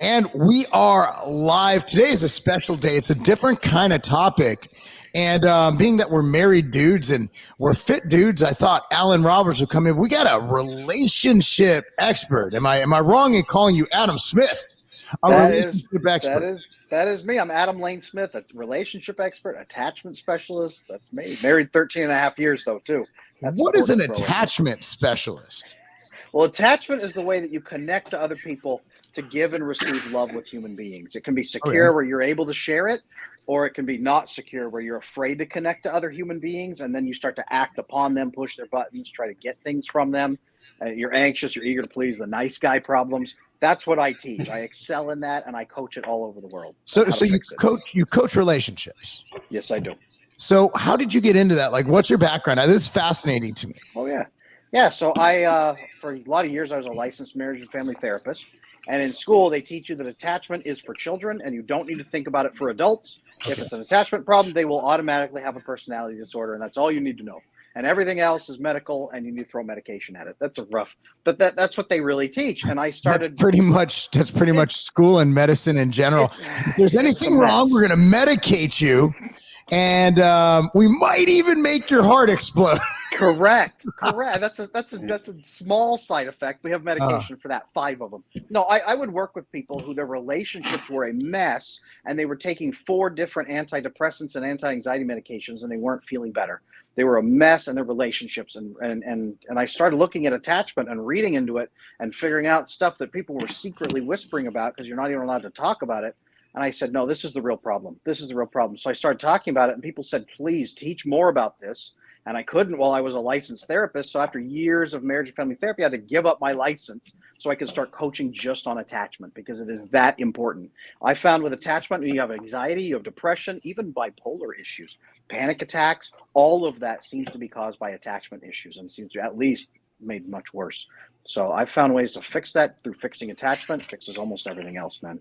And we are live. Today is a special day. It's a different kind of topic. And being that we're married dudes and we're fit dudes, I thought Alan Roberts would come in. We got a relationship expert. Am I wrong in calling you Adam Smith? That is me. I'm Adam Lane Smith, a relationship expert, attachment specialist. That's me. Married 13 and a half years, though, too. What is an attachment specialist? Well, attachment is the way that you connect to other people to give and receive love with human beings. It can be secure where you're able to share it, or it can be not secure where you're afraid to connect to other human beings, and then you start to act upon them, push their buttons, try to get things from them. You're anxious, you're eager to please, the nice guy problems. That's what I teach. I excel in that, and I coach it all over the world. So you coach relationships. Yes, I do. So how did you get into that? Like, what's your background? Now, this is fascinating to me. Oh, yeah. Yeah, so I, for a lot of years, I was a licensed marriage and family therapist. And in school, they teach you that attachment is for children, and you don't need to think about it for adults. Okay. If it's an attachment problem, they will automatically have a personality disorder, and that's all you need to know. And everything else is medical, and you need to throw medication at it. That's a rough, but that's what they really teach. And I started. That's pretty much school and medicine in general. If there's anything wrong, we're going to medicate you, and we might even make your heart explode. Correct. That's a small side effect. We have medication for that, 5 of them. No, I would work with people who their relationships were a mess, and they were taking 4 different antidepressants and anti-anxiety medications, and they weren't feeling better. They were a mess in their relationships, and I started looking at attachment and reading into it and figuring out stuff that people were secretly whispering about because you're not even allowed to talk about it. And I said, no, this is the real problem. This is the real problem. So I started talking about it, and people said, please teach more about this. And I couldn't while I was a licensed therapist. So after years of marriage and family therapy, I had to give up my license so I could start coaching just on attachment because it is that important. I found with attachment, you have anxiety, you have depression, even bipolar issues, panic attacks, all of that seems to be caused by attachment issues and seems to at least made much worse. So I've found ways to fix that through fixing attachment. Fixes almost everything else, man.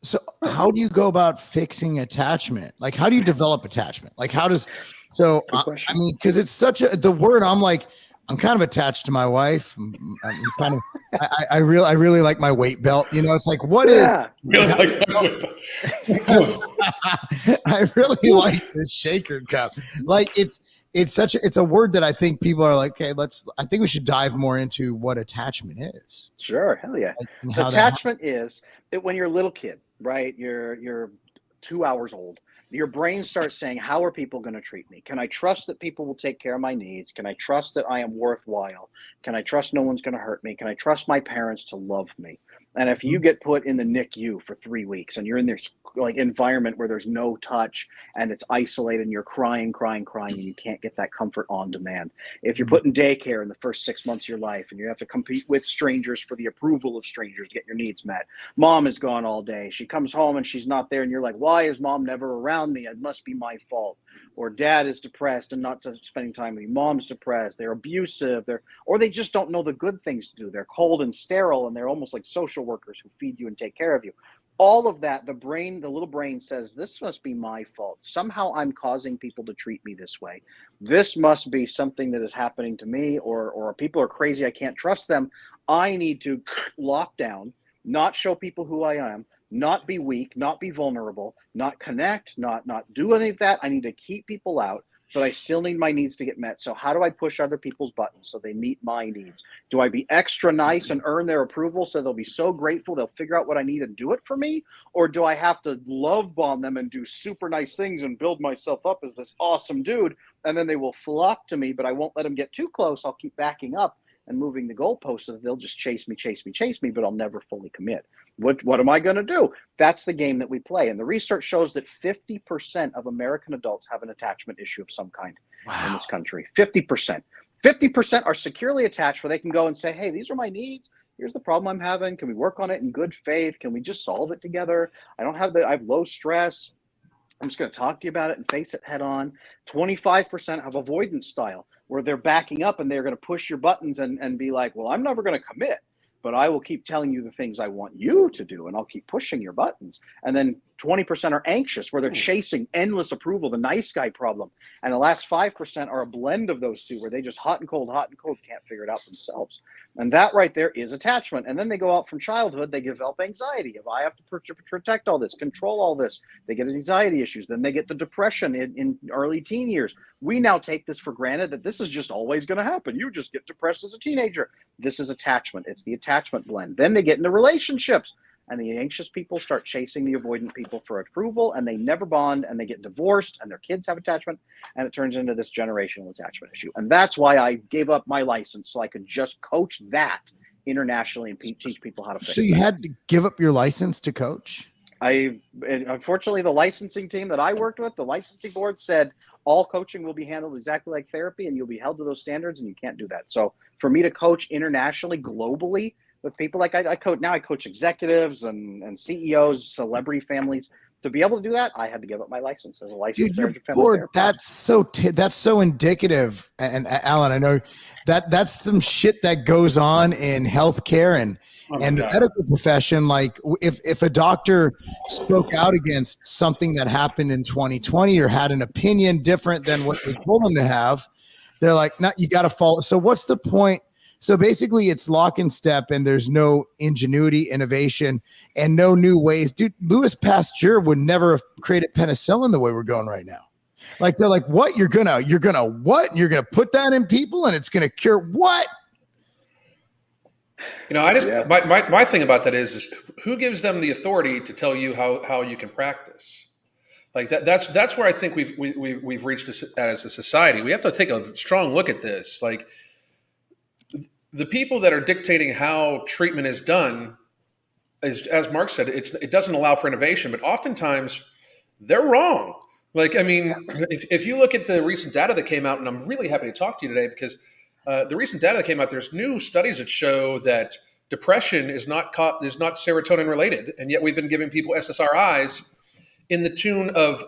So how do you go about fixing attachment? Like, how do you develop attachment? Like, how does, so, I mean, cause it's such the word, I'm kind of attached to my wife. I'm kind of, I really like my weight belt. You know, it's like, what is, I really like this shaker cup. Like it's a word that I think people are like, okay, I think we should dive more into what attachment is. Sure. Hell yeah. Like, attachment is when you're a little kid, right? You're 2 hours old. Your brain starts saying, how are people going to treat me? Can I trust that people will take care of my needs? Can I trust that I am worthwhile? Can I trust no one's going to hurt me? Can I trust my parents to love me? And if you get put in the NICU for 3 weeks and you're in this like environment where there's no touch and it's isolated and you're crying, and you can't get that comfort on demand. If you're put in daycare in the first 6 months of your life and you have to compete with strangers for the approval of strangers to get your needs met. Mom is gone all day. She comes home and she's not there and you're like, why is mom never around me? It must be my fault. Or dad is depressed and not spending time with you. Mom's depressed. They're abusive. Or they just don't know the good things to do. They're cold and sterile and they're almost like social workers who feed you and take care of you. All of that, the little brain says, this must be my fault. Somehow I'm causing people to treat me this way. This must be something that is happening to me, or people are crazy. I can't trust them. I need to lock down, not show people who I am, not be weak, not be vulnerable, not connect, not do any of that. I need to keep people out, but I still need my needs to get met. So how do I push other people's buttons so they meet my needs? Do I be extra nice and earn their approval so they'll be so grateful they'll figure out what I need and do it for me? Or do I have to love bomb them and do super nice things and build myself up as this awesome dude? And then they will flock to me, but I won't let them get too close. I'll keep backing up and moving the goalposts so that they'll just chase me, but I'll never fully commit. What am I going to do? That's the game that we play. And the research shows that 50% of American adults have an attachment issue of some kind in this country. 50%. 50% are securely attached where they can go and say, hey, these are my needs. Here's the problem I'm having. Can we work on it in good faith? Can we just solve it together? I have low stress. I'm just going to talk to you about it and face it head on. 25% have avoidance style where they're backing up and they're going to push your buttons and be like, well, I'm never going to commit, but I will keep telling you the things I want you to do and I'll keep pushing your buttons. And then 20% are anxious, where they're chasing endless approval, the nice guy problem. And the last 5% are a blend of those two, where they just hot and cold, can't figure it out themselves. And that right there is attachment. And then they go out from childhood, they develop anxiety. If I have to protect all this, control all this, they get anxiety issues. Then they get the depression in early teen years. We now take this for granted that this is just always going to happen. You just get depressed as a teenager. This is attachment. It's the attachment blend. Then they get into relationships. And the anxious people start chasing the avoidant people for approval, and they never bond, and they get divorced, and their kids have attachment, and it turns into this generational attachment issue. And that's why I gave up my license, so I could just coach that internationally and teach people how to fix it. So you had to give up your license to coach? Unfortunately, the licensing team that I worked with, the licensing board said all coaching will be handled exactly like therapy, and you'll be held to those standards, and you can't do that. So for me to coach internationally, globally, with people like I coach executives and CEOs, celebrity families. To be able to do that, I had to give up my license as a licensed family therapist. That's so indicative. And Alan, I know that's some shit that goes on in healthcare and the medical profession. Like if a doctor spoke out against something that happened in 2020 or had an opinion different than what they told them to have, they're like, no, you got to follow. So what's the point? So basically it's lock and step, and there's no ingenuity, innovation, and no new ways. Dude, Louis Pasteur would never have created penicillin the way we're going right now. Like, they're like, what? You're gonna what? And you're gonna put that in people and it's gonna cure what? You know, I just my thing about that is who gives them the authority to tell you how you can practice? Like that's where I think we've reached as a society. We have to take a strong look at this. Like, the people that are dictating how treatment is done, as Marc said, it doesn't allow for innovation, but oftentimes they're wrong. Like, I mean, if you look at the recent data that came out, and I'm really happy to talk to you today because the recent data that came out, there's new studies that show that depression is not serotonin related, and yet we've been giving people SSRIs in the tune of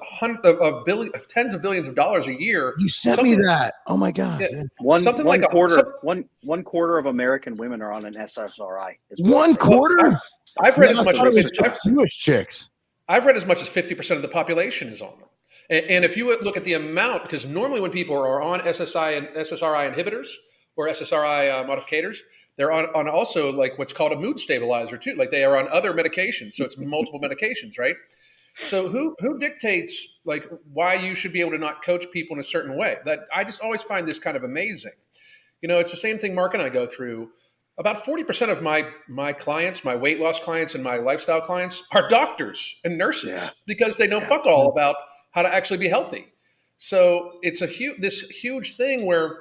tens of billions of dollars a year. You sent me that. Oh my God. Yeah. One quarter of American women are on an SSRI. One quarter? I've read as much as Jewish chicks. I've read as much as 50% of the population is on them. And if you look at the amount, because normally when people are on SSRI inhibitors or SSRI modificators, they're on also like what's called a mood stabilizer too. Like they are on other medications. So it's multiple medications, right? So who dictates like why you should be able to not coach people in a certain way? That I just always find this kind of amazing. You know, it's the same thing Marc and I go through. About 40% of my clients, my weight loss clients and my lifestyle clients are doctors and nurses because they know fuck all about how to actually be healthy. So it's this huge thing where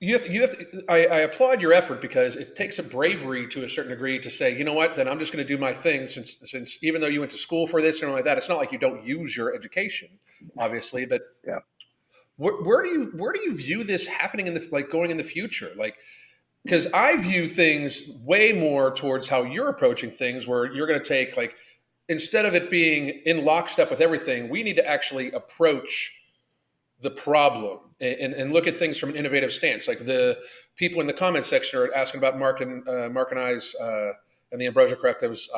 you have to I applaud your effort because it takes a bravery to a certain degree to say, you know what, then I'm just going to do my thing since even though you went to school for this and all like that, it's not like you don't use your education, obviously, but where do you view this happening going in the future? Like, because I view things way more towards how you're approaching things, where you're going to take like, instead of it being in lockstep with everything, we need to actually approach the problem and look at things from an innovative stance. Like the people in the comment section are asking about Marc and I's and the Ambrosia Collective's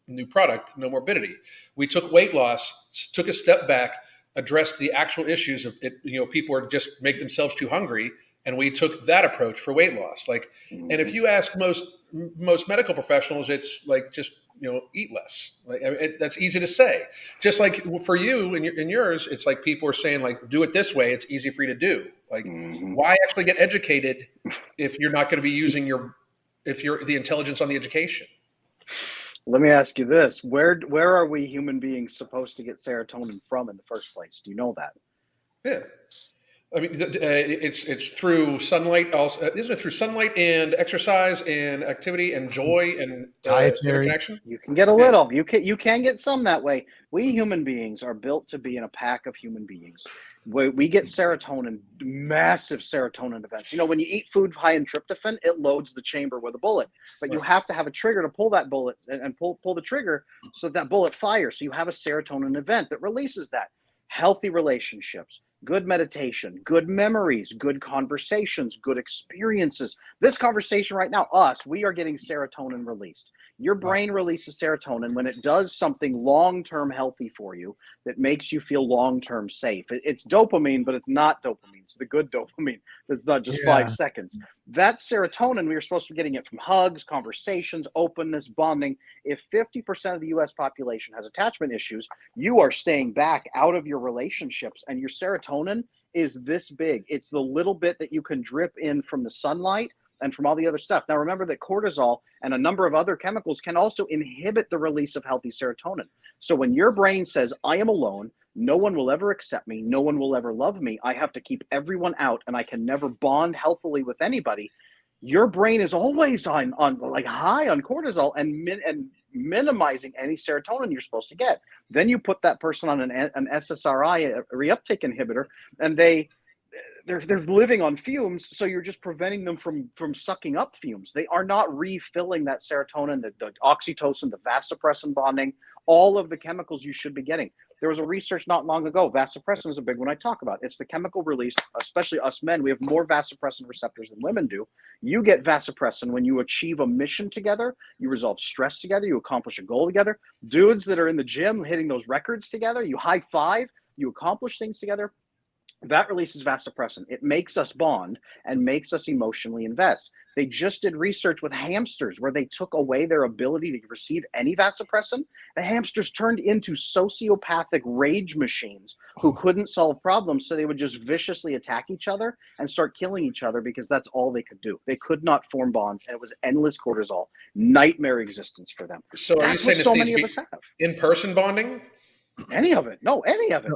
new product, No Morbidity. We took weight loss, took a step back, addressed the actual issues of it. You know, people are just make themselves too hungry, and we took that approach for weight loss. Like, and if you ask most medical professionals, it's like just eat less. Like that's easy to say. Just like for you and yours, it's like people are saying like do it this way. It's easy for you to do. Like why actually get educated if you're not going to be using the intelligence on the education? Let me ask you this: where are we human beings supposed to get serotonin from in the first place? Do you know that? Yeah. I mean, it's through sunlight. Also, isn't it through sunlight and exercise and activity and joy and dietary connection? You can get a little. You can get some that way. We human beings are built to be in a pack of human beings. We get serotonin, massive serotonin events. You know, when you eat food high in tryptophan, it loads the chamber with a bullet. But you have to have a trigger to pull that bullet and pull the trigger so that bullet fires. So you have a serotonin event that releases that. Healthy relationships, good meditation, good memories, good conversations, good experiences. This conversation right now, we are getting serotonin released. Your brain releases serotonin when it does something long-term healthy for you that makes you feel long-term safe. It's dopamine, but it's not dopamine. It's the good dopamine. That's not just 5 seconds. That's serotonin. We were supposed to be getting it from hugs, conversations, openness, bonding. If 50% of the US population has attachment issues, you are staying back out of your relationships, and your serotonin is this big. It's the little bit that you can drip in from the sunlight and from all the other stuff. Now, remember that cortisol and a number of other chemicals can also inhibit the release of healthy serotonin. So when your brain says, I am alone, no one will ever accept me, no one will ever love me, I have to keep everyone out, and I can never bond healthily with anybody, your brain is always on like high on cortisol and minimizing any serotonin you're supposed to get. Then you put that person on an SSRI, a reuptake inhibitor, and they're living on fumes, so you're just preventing them from sucking up fumes. They are not refilling that serotonin, the oxytocin, the vasopressin bonding, all of the chemicals you should be getting. There was a research not long ago. Vasopressin is a big one I talk about. It's the chemical release, especially us men. We have more vasopressin receptors than women do. You get vasopressin when you achieve a mission together, you resolve stress together, you accomplish a goal together. Dudes that are in the gym hitting those records together, you high five, you accomplish things together. That releases vasopressin. It makes us bond and makes us emotionally invest. They just did research with hamsters where they took away their ability to receive any vasopressin. The hamsters turned into sociopathic rage machines who couldn't solve problems, so they would just viciously attack each other and start killing each other because that's all they could do. They could not form bonds, and it was endless cortisol, nightmare existence for them. So are you saying this needs to be in-person bonding? Any of it. No, any of it.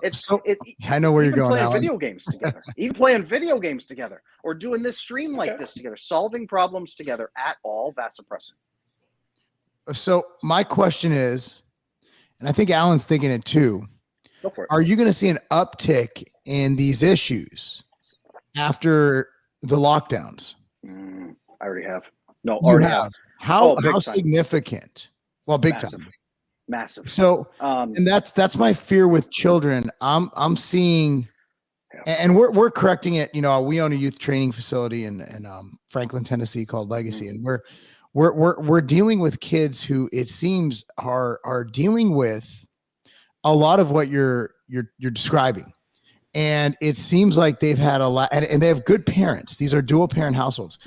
I know where you're going, playing Alan. video games together. Even playing video games together or doing this stream like this together, solving problems together at all, vasopressin. So my question is, and I think Alan's thinking it too, go for it. Are you going to see an uptick in these issues after the lockdowns? I already have. No, you have. How significant? Well, big Massive. time. Massive. So, and that's my fear with children. I'm seeing, and we're correcting it. You know, we own a youth training facility in Franklin, Tennessee called Legacy, and we're dealing with kids who it seems are dealing with a lot of what you're describing, and it seems like they've had a lot, and they have good parents. These are dual parent households.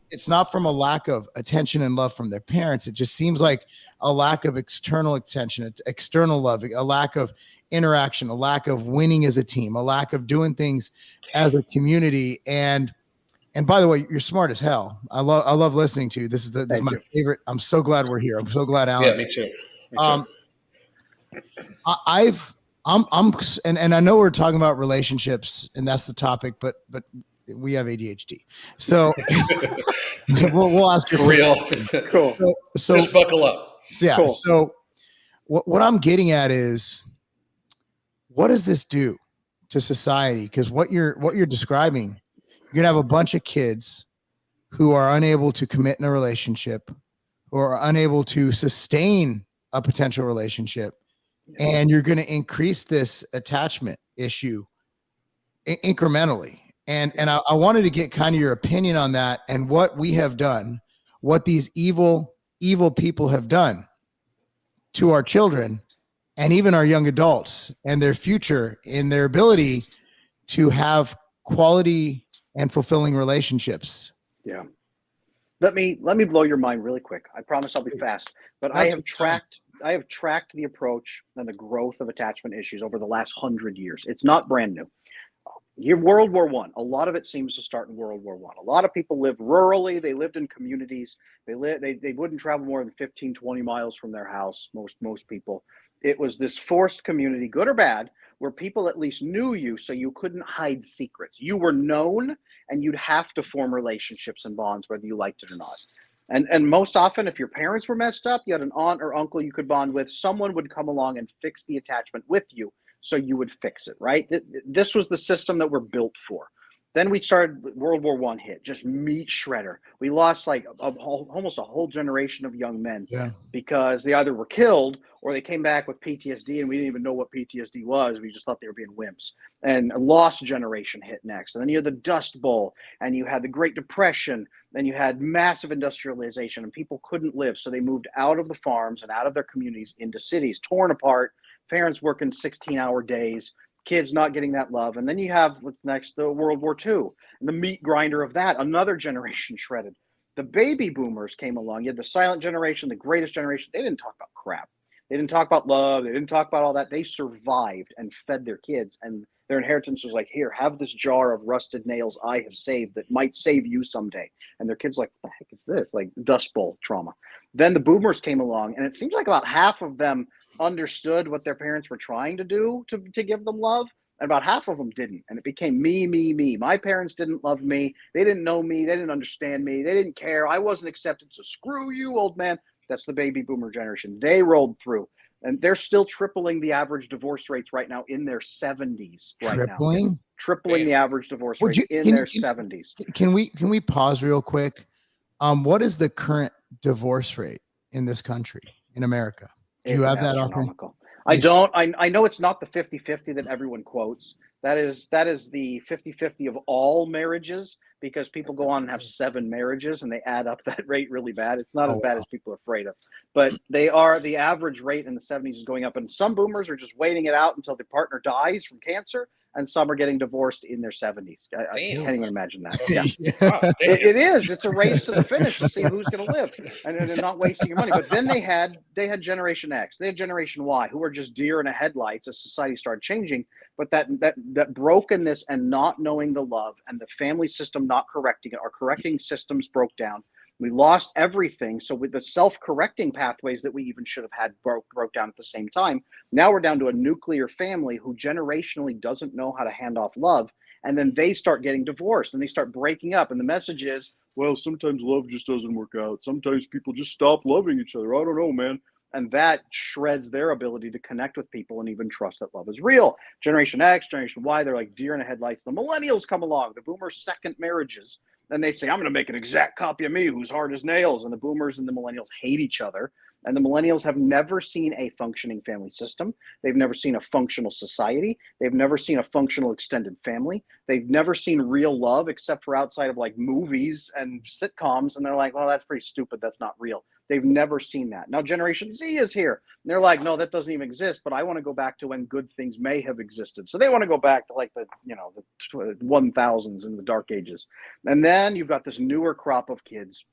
It's not from a lack of attention and love from their parents. It just seems like a lack of external attention, external love, a lack of interaction, a lack of winning as a team, a lack of doing things as a community. And by the way, you're smart as hell. I love listening to you. This is my favorite. I'm so glad we're here. I'm so glad Alan. Yeah, me too. And I know we're talking about relationships and that's the topic, but we have ADHD. So we'll ask you for real. Cool. So just buckle up. Yeah. Cool. So what I'm getting at is, what does this do to society? Because what you're describing, you're gonna have a bunch of kids who are unable to commit in a relationship, or are unable to sustain a potential relationship, and you're going to increase this attachment issue incrementally. And I wanted to get kind of your opinion on that and what we have done, what these evil people have done to our children and even our young adults and their future in their ability to have quality and fulfilling relationships. Yeah. Let me blow your mind really quick. I promise I'll be fast, but I have tracked the approach and the growth of attachment issues over the last 100 years. It's not brand new. World War I, a lot of it seems to start in World War I. A lot of people lived rurally. They lived in communities. They wouldn't travel more than 15, 20 miles from their house, most people. It was this forced community, good or bad, where people at least knew you, so you couldn't hide secrets. You were known, and you'd have to form relationships and bonds, whether you liked it or not. And most often, if your parents were messed up, you had an aunt or uncle you could bond with. Someone would come along and fix the attachment with you, so you would fix it, right? This was the system that we're built for. Then we started World War I hit, just meat shredder. We lost like almost a whole generation of young men because they either were killed or they came back with PTSD, and we didn't even know what PTSD was. We just thought they were being wimps. And a lost generation hit next. And then you had the Dust Bowl, and you had the Great Depression, then you had massive industrialization, and people couldn't live. So they moved out of the farms and out of their communities into cities, torn apart, parents working 16-hour days, kids not getting that love. And then you have what's next, the World War II, and the meat grinder of that, another generation shredded. The baby boomers came along. You had the silent generation, the greatest generation. They didn't talk about crap. They didn't talk about love. They didn't talk about all that. They survived and fed their kids. And their inheritance was like, here, have this jar of rusted nails I have saved that might save you someday. And their kids like, what the heck is this? Like Dust Bowl trauma. Then the boomers came along, and it seems like about half of them understood what their parents were trying to do to give them love. And about half of them didn't. And it became me, me, me. My parents didn't love me. They didn't know me. They didn't understand me. They didn't care. I wasn't accepted. So screw you, old man. That's the baby boomer generation. They rolled through. And they're still tripling the average divorce rates right now in their 70s right now. Tripling the average divorce rate in their 70s. Can we pause real quick? What is the current divorce rate in this country, in America? Do you have that astronomical? I don't. I know it's not the 50-50 that everyone quotes. That is the 50-50 of all marriages, because people go on and have 7 marriages and they add up that rate really bad. It's not as bad as people are afraid of, but the average rate in the 70s is going up, and some boomers are just waiting it out until the partner dies from cancer, and some are getting divorced in their 70s. I can't even imagine that. Yeah. It is. It's a race to the finish to see who's going to live, and they're not wasting your money. But then they had Generation X, they had Generation Y, who were just deer in the headlights as society started changing. But that brokenness and not knowing the love and the family system not correcting it, our correcting systems broke down. We lost everything. So with the self-correcting pathways that we even should have had broke down at the same time. Now we're down to a nuclear family who generationally doesn't know how to hand off love. And then they start getting divorced and they start breaking up. And the message is, well, sometimes love just doesn't work out. Sometimes people just stop loving each other. I don't know, man. And that shreds their ability to connect with people and even trust that love is real. Generation X, Generation Y, they're like deer in the headlights. The millennials come along, the boomers' second marriages. Then they say, I'm going to make an exact copy of me who's hard as nails. And the boomers and the millennials hate each other. And the millennials have never seen a functioning family system. They've never seen a functional society. They've never seen a functional extended family. They've never seen real love except for outside of like movies and sitcoms. And they're like, well, that's pretty stupid. That's not real. They've never seen that. Now Generation Z is here. And they're like, no, that doesn't even exist. But I want to go back to when good things may have existed. So they want to go back to like the 1000s in the dark ages. And then you've got this newer crop of kids,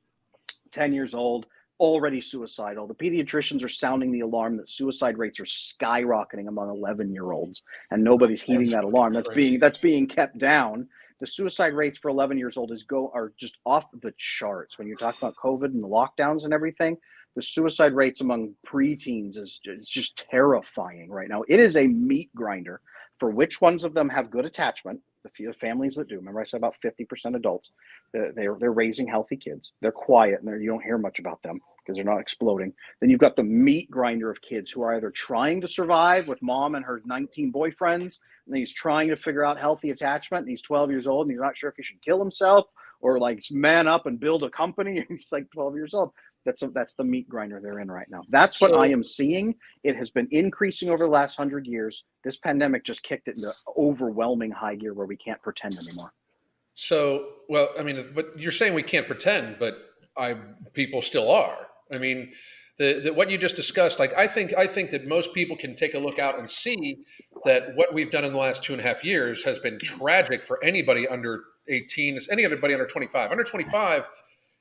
10 years old, already suicidal. The pediatricians are sounding the alarm that suicide rates are skyrocketing among 11-year-olds, and nobody's heeding that alarm. That's being kept down. The suicide rates for 11 years old are just off the charts. When you talk about COVID and the lockdowns and everything, the suicide rates among preteens is just terrifying right now. It is a meat grinder for which ones of them have good attachment. The families that do, remember I said about 50% adults, they're raising healthy kids. They're quiet and you don't hear much about them because they're not exploding. Then you've got the meat grinder of kids who are either trying to survive with mom and her 19 boyfriends, and he's trying to figure out healthy attachment, and he's 12 years old and he's not sure if he should kill himself or like man up and build a company, and he's like 12 years old. That's the meat grinder they're in right now. That's what I am seeing. It has been increasing over the last 100 years. This pandemic just kicked it into overwhelming high gear where we can't pretend anymore. So, well, I mean, but you're saying we can't pretend, but people still are. I mean, what you just discussed, like I think that most people can take a look out and see that what we've done in the last 2.5 years has been tragic for anybody under 18, anybody under 25. Under 25,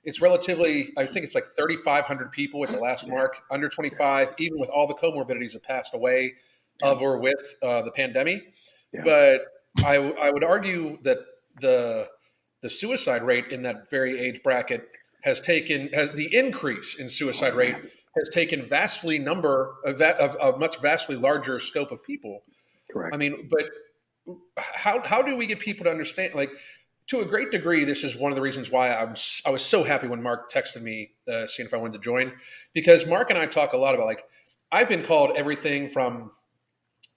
it's relatively, I think it's like 3,500 people at the last mark. Under 25, even with all the comorbidities that passed away of or with the pandemic. Yeah. But I would argue that the suicide rate in that very age bracket the increase in suicide rate has taken a much vastly larger scope of people. Correct. I mean, but how do we get people to understand? Like, to a great degree, this is one of the reasons why I was so happy when Marc texted me, seeing if I wanted to join, because Marc and I talk a lot about, like, I've been called everything from,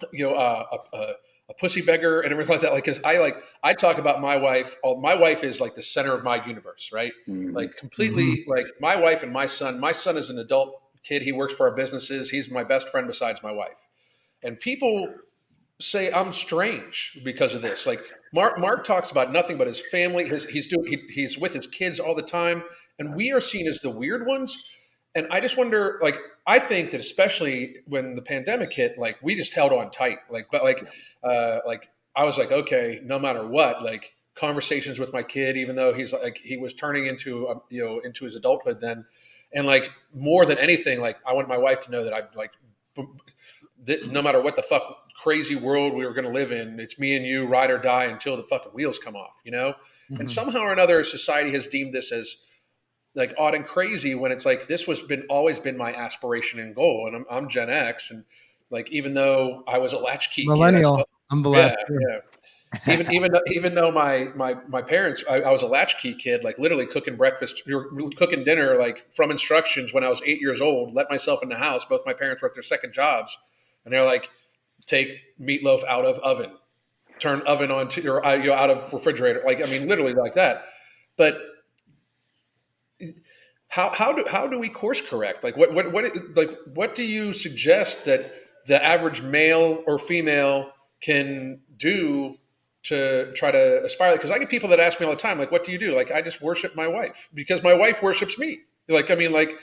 a a pussy beggar and everything like that. Like, cause I talk about my wife. My wife is like the center of my universe, right? Mm-hmm. Like completely like my wife and my son is an adult kid. He works for our businesses. He's my best friend besides my wife. And people say I'm strange because of this. Like Marc talks about nothing but his family. He's with his kids all the time. And we are seen as the weird ones. And I just wonder, like, I think that especially when the pandemic hit, like we just held on tight. Like I was like, okay, no matter what, like conversations with my kid, even though he's like, he was turning into, into his adulthood then. And like more than anything, like I want my wife to know that I'm like, no matter what the fuck crazy world we were going to live in, it's me and you, ride or die until the fucking wheels come off, Mm-hmm. And somehow or another, society has deemed this as like odd and crazy when it's like this always been my aspiration and goal, and I'm Gen X, and like even though I was a latchkey millennial, kid, I'm the last. Even though my parents, I was a latchkey kid, like literally cooking breakfast, cooking dinner, like from instructions when I was 8 years old. Let myself in the house. Both my parents worked their second jobs, and they're like, take meatloaf out of oven, turn oven on to your out of refrigerator. Like I mean, literally like that, but. How do we course correct? Like what do you suggest that the average male or female can do to try to aspire? Because I get people that ask me all the time, like, what do you do? Like, I just worship my wife because my wife worships me. Like, I mean, like,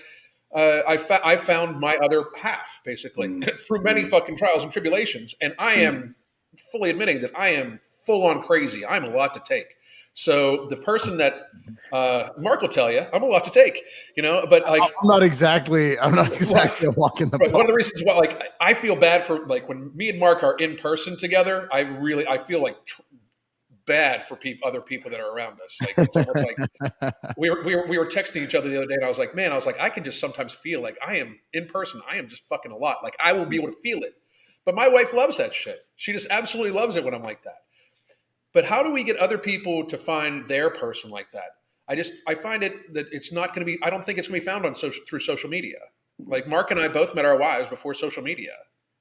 I found my other half basically through many fucking trials and tribulations, and I am fully admitting that I am full on crazy. I'm a lot to take. So the person that Marc will tell you, I'm a lot to take, but like I'm not exactly a walk in the park. One of the reasons why, like, I feel bad for like when me and Marc are in person together, I feel like bad for other people that are around us. Like it's almost like we were texting each other the other day, and I was like, man, I can just sometimes feel like I am in person. I am just fucking a lot. Like I will be able to feel it. But my wife loves that shit. She just absolutely loves it when I'm like that. But how do we get other people to find their person like that? I find it that it's not going to be, I don't think it's going to be found through social media. Like Marc and I both met our wives before social media,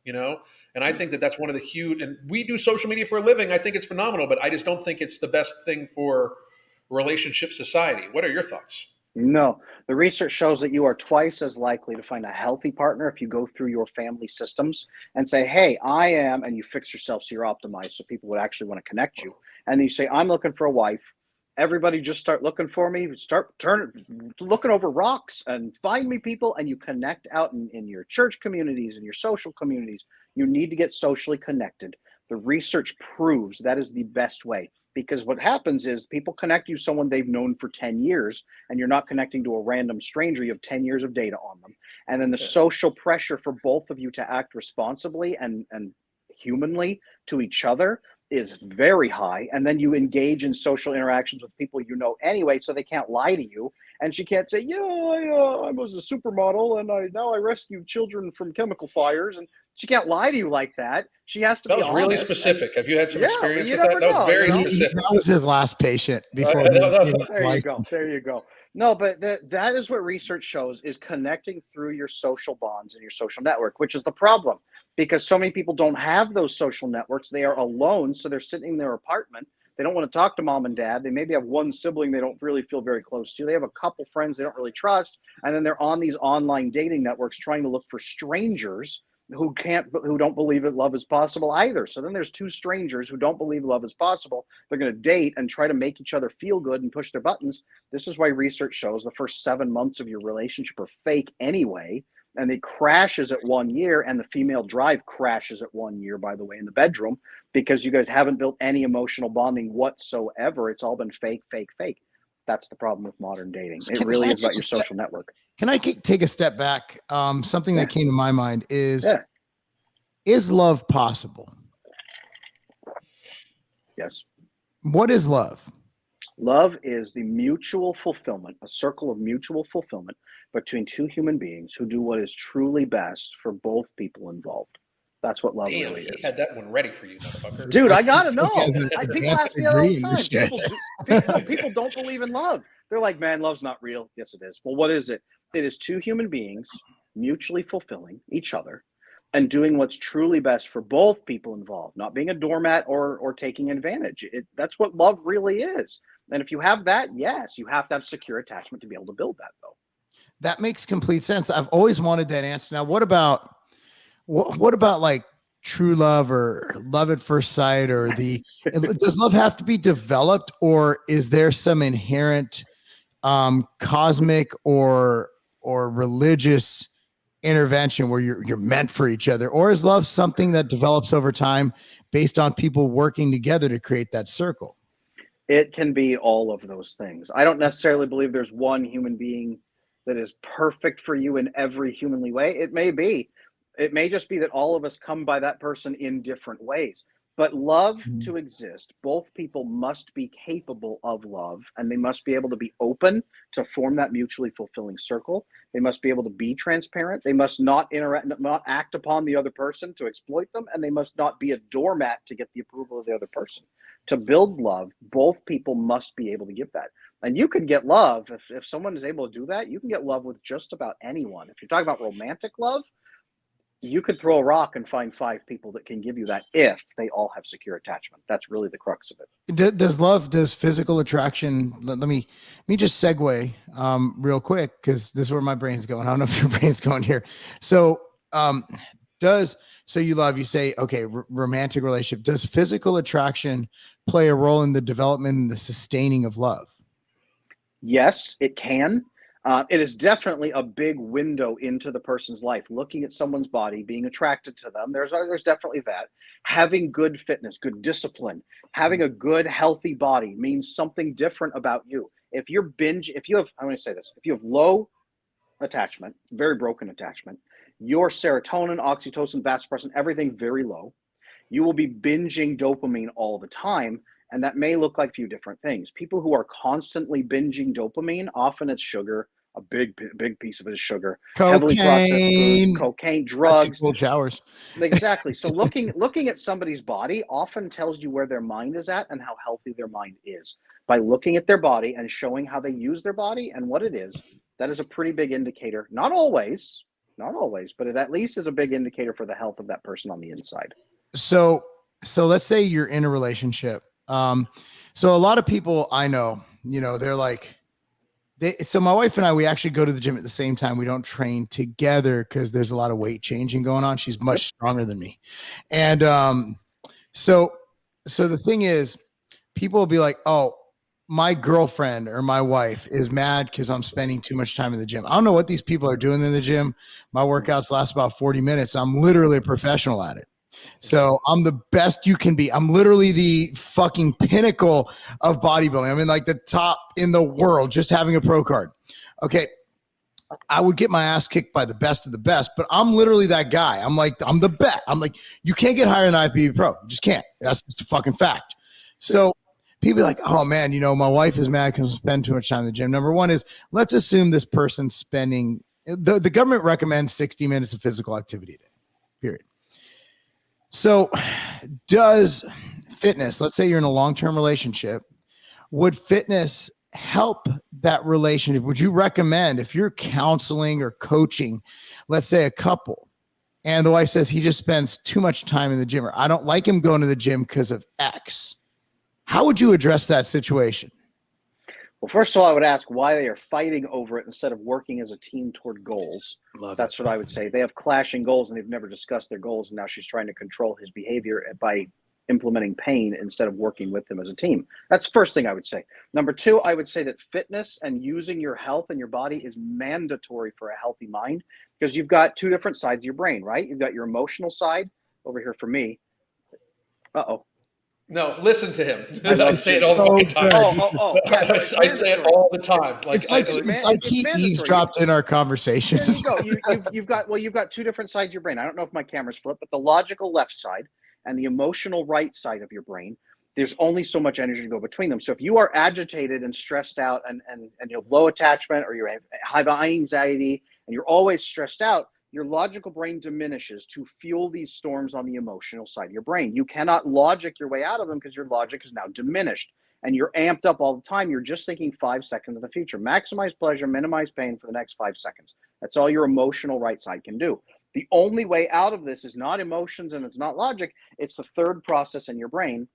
and I think that that's one of the huge, and we do social media for a living. I think it's phenomenal, but I just don't think it's the best thing for relationship society. What are your thoughts? No, the research shows that you are twice as likely to find a healthy partner if you go through your family systems and say, hey, I am, and you fix yourself so you're optimized so people would actually want to connect you. And then you say, I'm looking for a wife. Everybody just start looking for me, looking over rocks and find me people, and you connect out in your church communities and your social communities. You need to get socially connected. The research proves that is the best way. Because what happens is people connect you someone they've known for 10 years, and you're not connecting to a random stranger. You have 10 years of data on them. And then the social pressure for both of you to act responsibly and humanly to each other is very high. And then you engage in social interactions with people you know anyway, so they can't lie to you. And she can't say, I was a supermodel and now I rescue children from chemical fires. And she can't lie to you like that. She has to be honest. That was really specific. Have you had some experience with that? That was very specific. That was his last patient before. There you go. No, but that is what research shows, is connecting through your social bonds and your social network, which is the problem, because so many people don't have those social networks. They are alone, so they're sitting in their apartment. They don't want to talk to mom and dad. They maybe have one sibling they don't really feel very close to. They have a couple friends they don't really trust, and then they're on these online dating networks trying to look for strangers who don't believe that love is possible either. So then there's two strangers who don't believe love is possible. They're going to date and try to make each other feel good and push their buttons. This is why research shows the first 7 months of your relationship are fake anyway, and it crashes at 1 year, and the female drive crashes at 1 year, by the way, in the bedroom, because you guys haven't built any emotional bonding whatsoever. It's all been fake. That's the problem with modern dating. It really is about your social network. Can I take a step back? Something that came to my mind is love possible? Yes. What is love? Love is the mutual fulfillment, a circle of mutual fulfillment between two human beings who do what is truly best for both people involved. That's what love really is. He had that one ready for you, motherfucker. Dude, I gotta know. People ask me that all the time. People don't believe in love. They're like, man, love's not real. Yes, it is. Well, what is it? It is two human beings mutually fulfilling each other and doing what's truly best for both people involved, not being a doormat or taking advantage. That's what love really is. And if you have that, yes, you have to have secure attachment to be able to build that, though. That makes complete sense. I've always wanted that answer. Now, what about like true love or love at first sight, or does love have to be developed, or is there some inherent cosmic or religious intervention where you're meant for each other, or is love something that develops over time based on people working together to create that circle? It can be all of those things. I don't necessarily believe there's one human being that is perfect for you in every humanly way. It may be. It may just be that all of us come by that person in different ways. But love to exist, both people must be capable of love, and they must be able to be open to form that mutually fulfilling circle. They must be able to be transparent. They must not act upon the other person to exploit them, and they must not be a doormat to get the approval of the other person. To build love, both people must be able to give that. And you can get love, if someone is able to do that, you can get love with just about anyone. If you're talking about romantic love, you could throw a rock and find 5 people that can give you that if they all have secure attachment. That's really the crux of it. Does physical attraction, let me just segue real quick, because this is where my brain's going. I don't know if your brain's going here. So you say, okay, romantic relationship. Does physical attraction play a role in the development and the sustaining of love? Yes, it can. It is definitely a big window into the person's life. Looking at someone's body, being attracted to them, there's definitely that. Having good fitness, good discipline, having a good, healthy body means something different about you. If you have low attachment, very broken attachment, your serotonin, oxytocin, vasopressin, everything very low, you will be binging dopamine all the time. And that may look like a few different things. People who are constantly binging dopamine, often it's sugar. A big piece of it is sugar. Cocaine, heavily processed foods, cocaine, drugs. Cold showers. Exactly. So looking at somebody's body often tells you where their mind is at and how healthy their mind is. By looking at their body and showing how they use their body and what it is, that is a pretty big indicator. Not always, but it at least is a big indicator for the health of that person on the inside. So let's say you're in a relationship. So a lot of people I know, they're like, so my wife and I, we actually go to the gym at the same time. We don't train together because there's a lot of weight changing going on. She's much stronger than me. And, so the thing is, people will be like, oh, my girlfriend or my wife is mad because I'm spending too much time in the gym. I don't know what these people are doing in the gym. My workouts last about 40 minutes. I'm literally a professional at it. So I'm the best you can be. I'm literally the fucking pinnacle of bodybuilding. I'm in like the top in the world, just having a pro card. Okay. I would get my ass kicked by the best of the best, but I'm literally that guy. I'm the best. I'm like, you can't get higher than IFBB pro. You just can't. That's just a fucking fact. So people are like, oh man, my wife is mad because I spend too much time in the gym. Number one is, let's assume this person's spending, the government recommends 60 minutes of physical activity a day, period. So does fitness, let's say you're in a long-term relationship, would fitness help that relationship? Would you recommend, if you're counseling or coaching, let's say a couple, and the wife says he just spends too much time in the gym, or I don't like him going to the gym because of X, how would you address that situation? Well, first of all, I would ask why they are fighting over it instead of working as a team toward goals. That's what I would say. They have clashing goals and they've never discussed their goals. And now she's trying to control his behavior by implementing pain instead of working with him as a team. That's the first thing I would say. Number two, I would say that fitness and using your health and your body is mandatory for a healthy mind, because you've got 2 different sides of your brain, right? You've got your emotional side over here for me. No, listen to him. I say it all the time. Yeah, no, I say it all the time. It's like he eavesdropped in our conversations. There you go. You've got 2 different sides of your brain. I don't know if my camera's flipped, but the logical left side and the emotional right side of your brain, there's only so much energy to go between them. So if you are agitated and stressed out and you have low attachment, or you have high anxiety and you're always stressed out, your logical brain diminishes to fuel these storms on the emotional side of your brain. You cannot logic your way out of them because your logic is now diminished and you're amped up all the time. You're just thinking 5 seconds of the future. Maximize pleasure, minimize pain for the next 5 seconds. That's all your emotional right side can do. The only way out of this is not emotions and it's not logic. It's the third process in your brain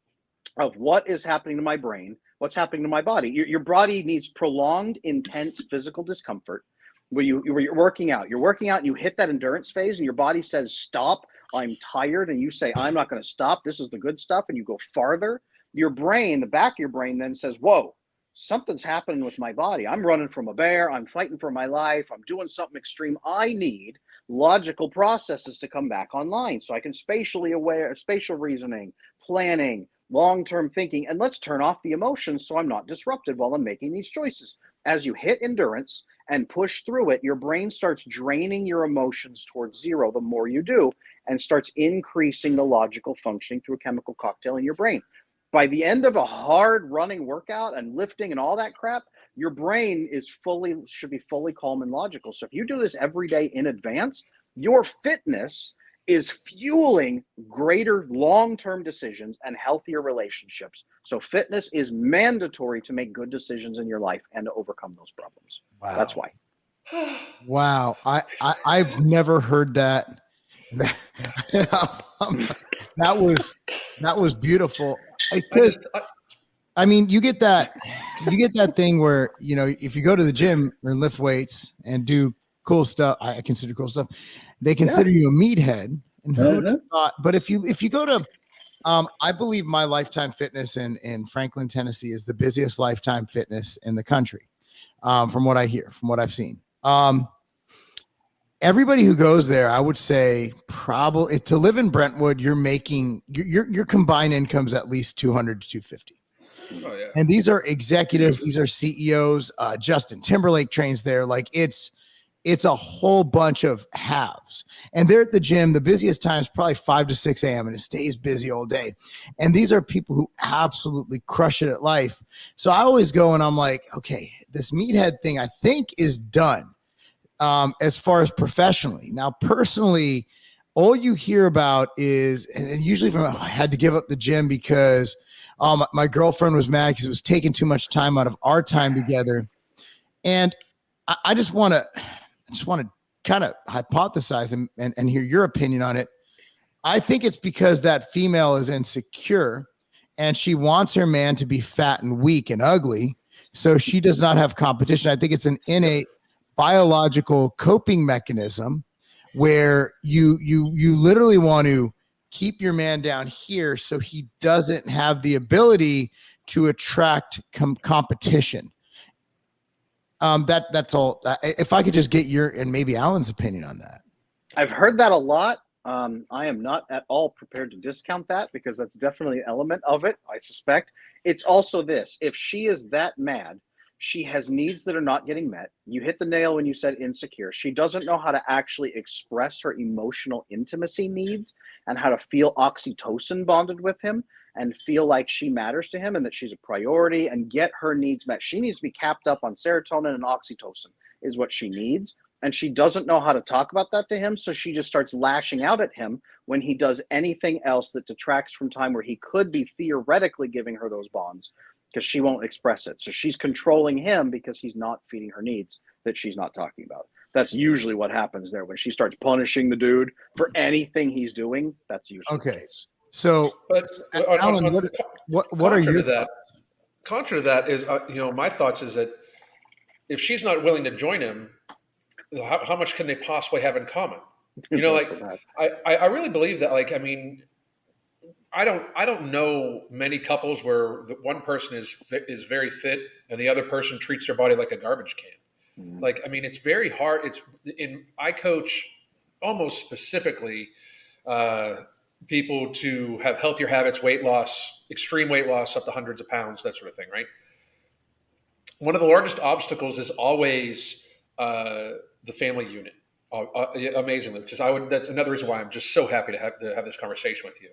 of what is happening to my brain, what's happening to my body. Your body needs prolonged, intense physical discomfort where you're working out. You're working out and you hit that endurance phase and your body says, stop, I'm tired. And you say, I'm not going to stop. This is the good stuff. And you go farther. Your brain, the back of your brain then says, whoa, something's happening with my body. I'm running from a bear. I'm fighting for my life. I'm doing something extreme. I need logical processes to come back online so I can spatially aware, spatial reasoning, planning, long-term thinking, and let's turn off the emotions so I'm not disrupted while I'm making these choices. As you hit endurance and push through it, your brain starts draining your emotions towards zero the more you do, and starts increasing the logical functioning through a chemical cocktail in your brain. By the end of a hard running workout and lifting and all that crap, your brain should be fully calm and logical. So if you do this every day in advance, your fitness is fueling greater long-term decisions and healthier relationships. So fitness is mandatory to make good decisions in your life and to overcome those problems. Wow. That's why. Wow. I've never heard that. That was beautiful. Because I mean, you get that thing where, you know, if you go to the gym or lift weights and do cool stuff, I consider cool stuff, they consider you a meathead. And who would have thought? But if you go to, I believe my Lifetime Fitness in Franklin, Tennessee is the busiest Lifetime Fitness in the country. From what I hear, from what I've seen. Everybody who goes there, I would say probably to live in Brentwood, you're making your combined income's at least 200 to 250. Oh, yeah. And these are executives, these are CEOs. Justin Timberlake trains there. Like it's a whole bunch of halves. And they're at the gym. The busiest time is probably 5 to 6 a.m. and it stays busy all day. And these are people who absolutely crush it at life. So I always go and I'm like, okay, this meathead thing I think is done. As far as professionally. Now, personally, all you hear about is, and usually I had to give up the gym because my girlfriend was mad because it was taking too much time out of our time together. And I just want to kind of hypothesize and hear your opinion on it. I think it's because that female is insecure and she wants her man to be fat and weak and ugly. So she does not have competition. I think it's an innate biological coping mechanism where you literally want to keep your man down here so he doesn't have the ability to attract competition. That's all. If I could just get your and maybe Alan's opinion on that. I've heard that a lot. I am not at all prepared to discount that because that's definitely an element of it, I suspect. It's also this. If she is that mad, she has needs that are not getting met. You hit the nail when you said insecure. She doesn't know how to actually express her emotional intimacy needs and how to feel oxytocin bonded with him and feel like she matters to him and that she's a priority and get her needs met. She needs to be capped up on serotonin and oxytocin is what she needs. And she doesn't know how to talk about that to him. So she just starts lashing out at him when he does anything else that detracts from time where he could be theoretically giving her those bonds, because she won't express it. So she's controlling him because he's not feeding her needs that she's not talking about. That's usually what happens there. When she starts punishing the dude for anything he's doing, that's usually the case. So, Alan, what are your thoughts? Contra to that is, my thoughts is that if she's not willing to join him, how much can they possibly have in common? I really believe that, I don't know many couples where the one person is very fit and the other person treats their body like a garbage can. Mm-hmm. It's very hard. I coach almost specifically people to have healthier habits, weight loss, extreme weight loss up to hundreds of pounds, that sort of thing, right? One of the largest obstacles is always the family unit. Amazingly, that's another reason why I'm just so happy to have this conversation with you.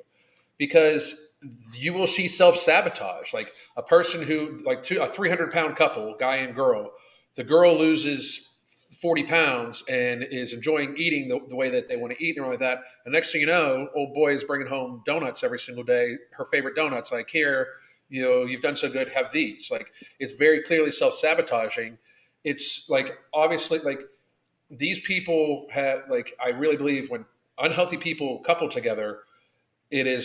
Because you will see self-sabotage, like a person who, a 300-pound couple, guy and girl, the girl loses 40 pounds and is enjoying eating the way that they want to eat and all like that. The next thing you know, old boy is bringing home donuts every single day, her favorite donuts, like, here, you've done so good, have these. Like, it's very clearly self-sabotaging. It's obviously these people have, like, I really believe when unhealthy people couple together, it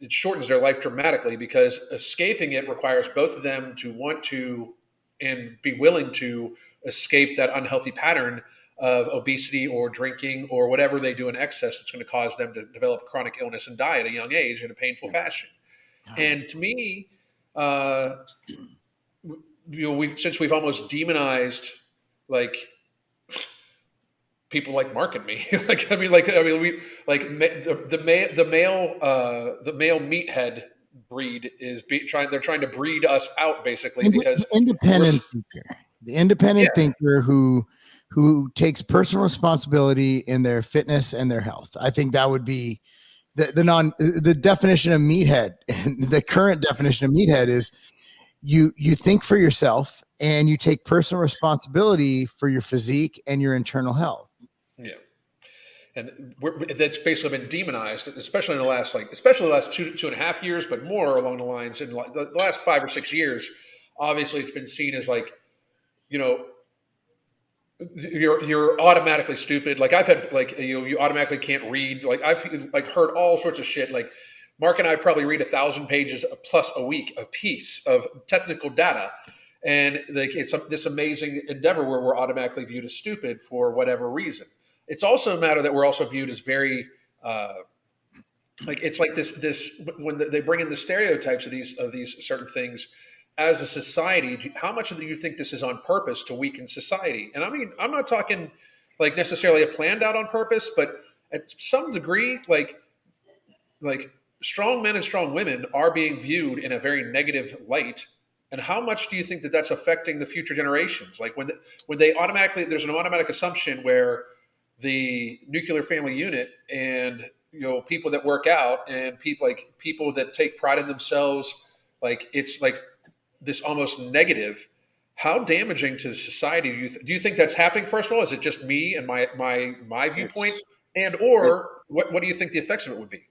shortens their life dramatically, because escaping it requires both of them to want to and be willing to escape that unhealthy pattern of obesity or drinking or whatever they do in excess that's going to cause them to develop chronic illness and die at a young age in a painful fashion. And to me, since we've almost demonized, like, people like Marc and me, the male meathead breed is they're trying to breed us out, basically, because the independent thinker who takes personal responsibility in their fitness and their health. I think that would be the definition of meathead. The current definition of meathead is you think for yourself and you take personal responsibility for your physique and your internal health. Yeah. And that's basically been demonized, especially in the last, especially the last 2.5 years, but more along the lines in the last 5 or 6 years. Obviously, it's been seen as you're automatically stupid. Like, I've had, you automatically can't read. Like, I've heard all sorts of shit. Like, Marc and I probably read 1,000 pages plus a week, a piece of technical data. And it's this amazing endeavor where we're automatically viewed as stupid for whatever reason. It's also a matter that we're also viewed as very, it's like this when they bring in the stereotypes of these certain things as a society. How much do you think this is on purpose to weaken society? And I mean, I'm not talking like necessarily a planned out on purpose, but at some degree, like strong men and strong women are being viewed in a very negative light. And how much do you think that that's affecting the future generations? Like, when they automatically, there's an automatic assumption where the nuclear family unit and, people that work out and people that take pride in themselves, like, it's like this almost negative. How damaging to the society do you think that's happening? First of all, is it just me and my viewpoint, what do you think the effects of it would be?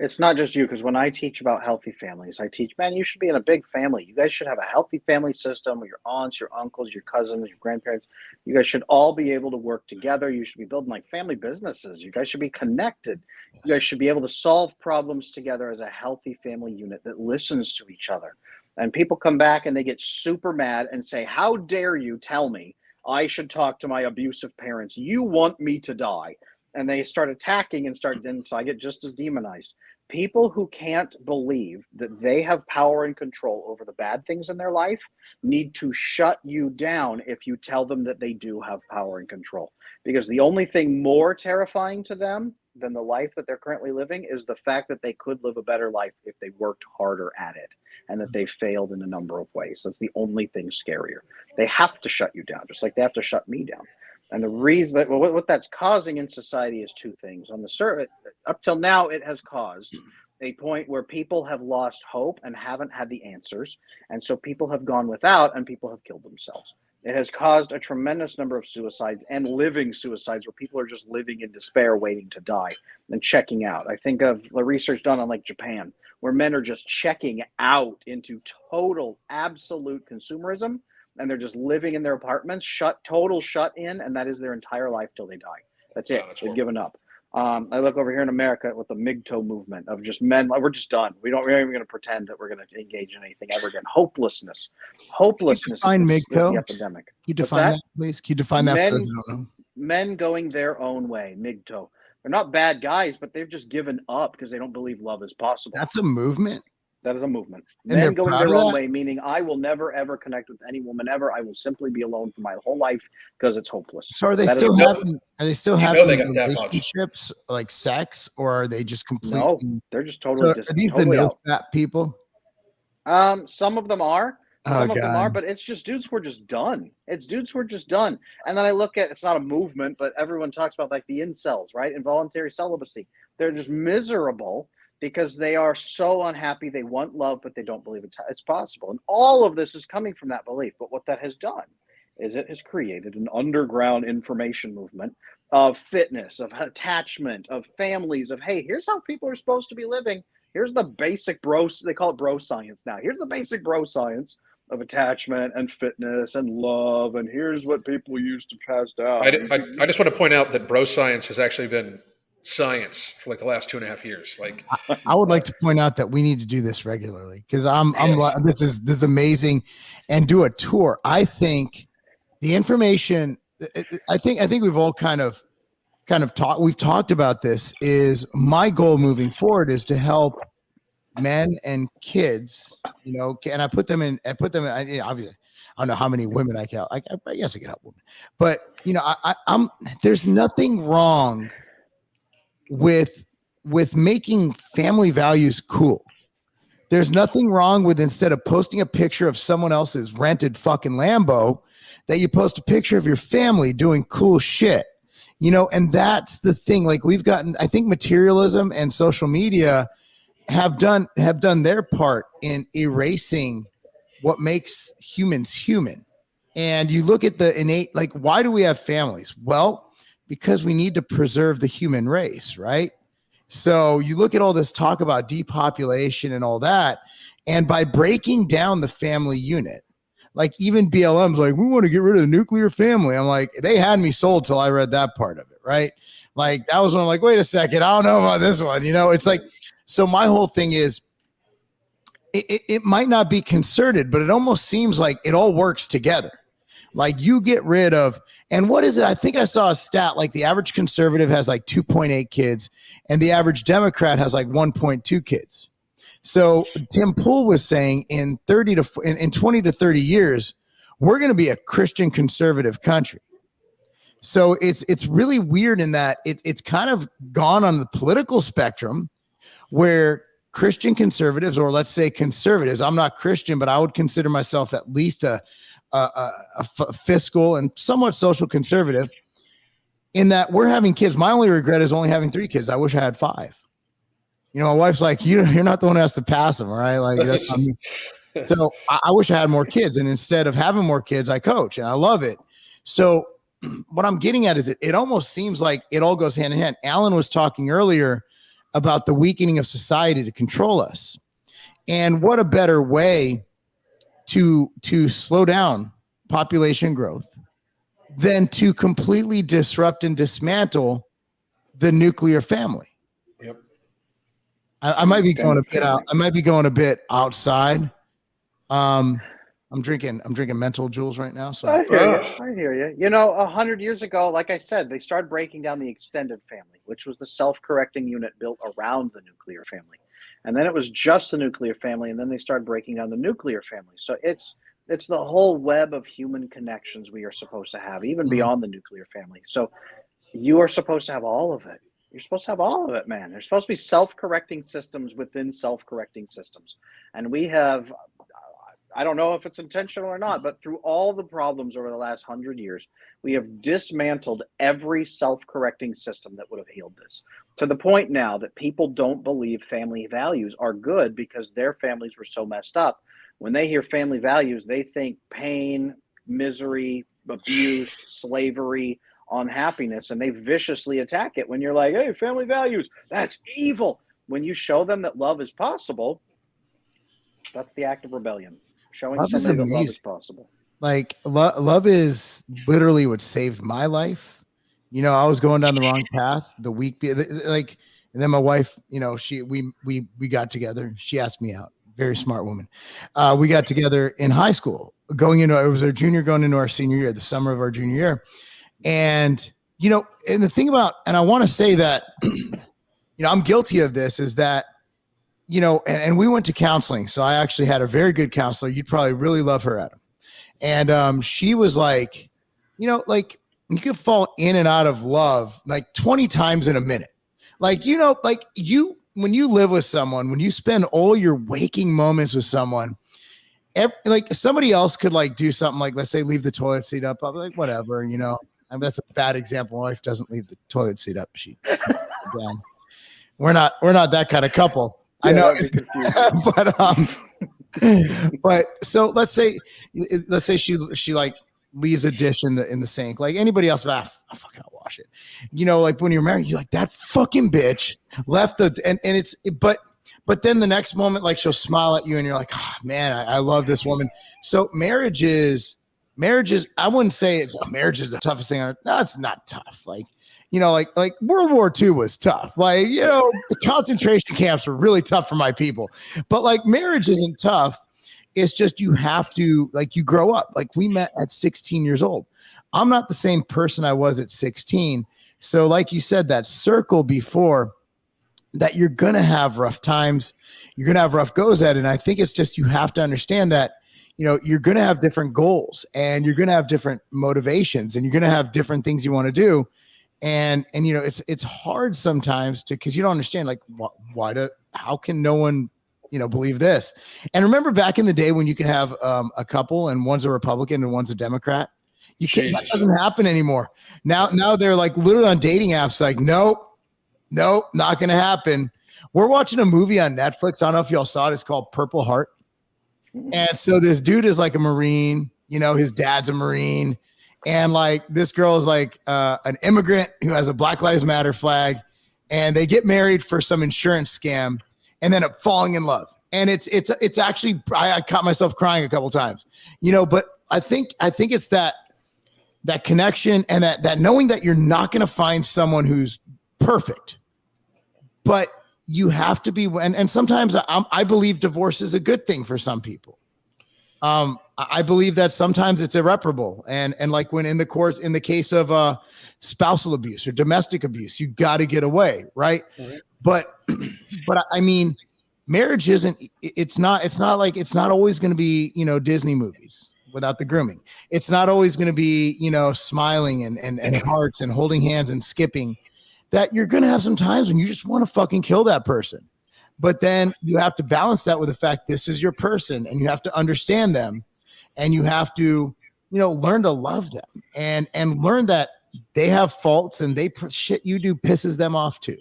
It's not just you, because when I teach about healthy families, I teach, man, you should be in a big family. You guys should have a healthy family system with your aunts, your uncles, your cousins, your grandparents. You guys should all be able to work together. You should be building like family businesses. You guys should be connected. You guys should be able to solve problems together as a healthy family unit that listens to each other. And people come back and they get super mad and say, how dare you tell me I should talk to my abusive parents? You want me to die. And they start attacking and so I get just as demonized. People who can't believe that they have power and control over the bad things in their life need to shut you down if you tell them that they do have power and control. Because the only thing more terrifying to them than the life that they're currently living is the fact that they could live a better life if they worked harder at it, and that they failed in a number of ways. That's the only thing scarier. They have to shut you down, just like they have to shut me down. And the reason that what that's causing in society is two things. On the surface, up till now, it has caused a point where people have lost hope and haven't had the answers. And so people have gone without and people have killed themselves. It has caused a tremendous number of suicides and living suicides where people are just living in despair, waiting to die and checking out. I think of the research done on like Japan, where men are just checking out into total, absolute consumerism. And they're just living in their apartments, total shut in, and that is their entire life till they die. That's it. They've given up. I look over here in America with the MGTOW movement of just men. We're just done. We're not even going to pretend that we're going to engage in anything ever again. Hopelessness. Hopelessness is the epidemic. Can you define that, please? Can you define that for those who don't know? Men going their own way. MGTOW. They're not bad guys, but they've just given up because they don't believe love is possible. That's a movement. That is a movement. Men going their own way, meaning I will never, ever connect with any woman ever. I will simply be alone for my whole life because it's hopeless. So are they still having relationships, like sex, or are they just completely? No, they're just totally. So are these the no-fap people? Some of them are. Some of them are, but it's just dudes who are just done. It's dudes who are just done. And then I look at, it's not a movement, but everyone talks about like the incels, right? Involuntary celibacy. They're just miserable because they are so unhappy. They want love, but they don't believe it's possible. And all of this is coming from that belief. But what that has done is it has created an underground information movement of fitness, of attachment, of families, of, hey, here's how people are supposed to be living. Here's the basic bro, they call it bro science now. Here's the basic bro science. of attachment and fitness and love, and here's what people used to pass down. I just want to point out that bro science has actually been science for like the last 2.5 years. Like, I would like to point out that we need to do this regularly, because this is amazing, and do a tour. I think the information, I think we've all kind of talked about this. Is my goal moving forward is to help men and kids, and I put them in, obviously I don't know how many women I can help. I guess I can help women, but I'm there's nothing wrong with making family values cool. There's nothing wrong with, instead of posting a picture of someone else's rented fucking Lambo, that you post a picture of your family doing cool shit, and that's the thing. Like, I think materialism and social media have done their part in erasing what makes humans human. And you look at the innate, like, why do we have families? Well, because we need to preserve the human race, right? So you look at all this talk about depopulation and all that, and by breaking down the family unit, like even BLM's like, we want to get rid of the nuclear family. I'm like, they had me sold till I read that part of it, right? Like, that was when I'm like, wait a second, I don't know about this one. It's like, so my whole thing is, it might not be concerted, but it almost seems like it all works together. Like, you get rid of, and what is it? I think I saw a stat, like the average conservative has like 2.8 kids and the average Democrat has like 1.2 kids. So Tim Pool was saying in 20 to 30 years, we're going to be a Christian conservative country. So it's really weird in that it's kind of gone on the political spectrum, where Christian conservatives, or let's say conservatives, I'm not Christian, but I would consider myself at least a fiscal and somewhat social conservative, in that we're having kids. My only regret is only having 3 kids. I wish I had 5. My wife's like, you're not the one who has to pass them, right? Like, that's not me. So I wish I had more kids, and instead of having more kids, I coach, and I love it. So what I'm getting at is it almost seems like it all goes hand in hand. Alan was talking earlier about the weakening of society to control us, and what a better way to slow down population growth than to completely disrupt and dismantle the nuclear family. Yep. I might be going a bit out. I might be going a bit outside. I'm drinking mental jewels right now. So I hear you. 100 years ago, like I said, they started breaking down the extended family, which was the self-correcting unit built around the nuclear family. And then it was just the nuclear family, and then they started breaking down the nuclear family. So it's the whole web of human connections we are supposed to have, even beyond the nuclear family. So you are supposed to have all of it. You're supposed to have all of it, man. There's supposed to be self-correcting systems within self-correcting systems. And we have, I don't know if it's intentional or not, but through all the problems over the last 100 years, we have dismantled every self-correcting system that would have healed this, to the point now that people don't believe family values are good because their families were so messed up. When they hear family values, they think pain, misery, abuse, slavery, unhappiness, and they viciously attack it. When you're like, hey, family values, that's evil. When you show them that love is possible, that's the act of rebellion. Showing somebody that love is possible. Like, love is literally what saved my life. I was going down the wrong path the week, like, and then my wife, we got together. She asked me out. Very smart woman. We got together in high school, it was our junior going into our senior year, the summer of our junior year. And, and the thing about, and I want to say that, I'm guilty of this, is that, and we went to counseling. So I actually had a very good counselor. You'd probably really love her, Adam. And she was like, like, you could fall in and out of love like 20 times in a minute. Like, when you live with someone, when you spend all your waking moments with someone, like somebody else could like do something like, let's say, leave the toilet seat up. I'll be like, whatever, that's a bad example. My wife doesn't leave the toilet seat up. She down. We're not that kind of couple. Yeah, I know, but so let's say she like leaves a dish in the sink. Like anybody else, I'll wash it. Like when you're married, you're like, that fucking bitch left but but then the next moment, like she'll smile at you and you're like, oh, man, I love this woman. So marriage is, I wouldn't say marriage is the toughest thing. No, it's not tough. Like, like World War II was tough. Like, the concentration camps were really tough for my people, but like marriage isn't tough. It's just, you have to, like, you grow up. Like, we met at 16 years old. I'm not the same person I was at 16. So like you said, that circle before, that you're going to have rough times, you're going to have rough goes at it. And I think it's just, you have to understand that, you're going to have different goals, and you're going to have different motivations, and you're going to have different things you want to do. And it's hard sometimes cause you don't understand, like, how can no one, believe this? And remember back in the day when you could have a couple and one's a Republican and one's a Democrat, that doesn't happen anymore. Now they're like literally on dating apps, like, nope, not going to happen. We're watching a movie on Netflix. I don't know if y'all saw it. It's called Purple Heart. And so this dude is like a Marine, his dad's a Marine. And like, this girl is like an immigrant who has a Black Lives Matter flag, and they get married for some insurance scam and then falling in love. And it's actually, I caught myself crying a couple times, but I think it's that connection, and that knowing that you're not going to find someone who's perfect, but you have to be, and sometimes I believe divorce is a good thing for some people. I believe that sometimes it's irreparable. And like when in the case of spousal abuse or domestic abuse, you got to get away. Right. Mm-hmm. But I mean, marriage it's not always going to be, Disney movies without the grooming. It's not always going to be, smiling and hearts and holding hands and skipping. That you're going to have some times when you just want to fucking kill that person. But then you have to balance that with the fact this is your person, and you have to understand them, and you have to, learn to love them, and learn that they have faults, and shit you do pisses them off too.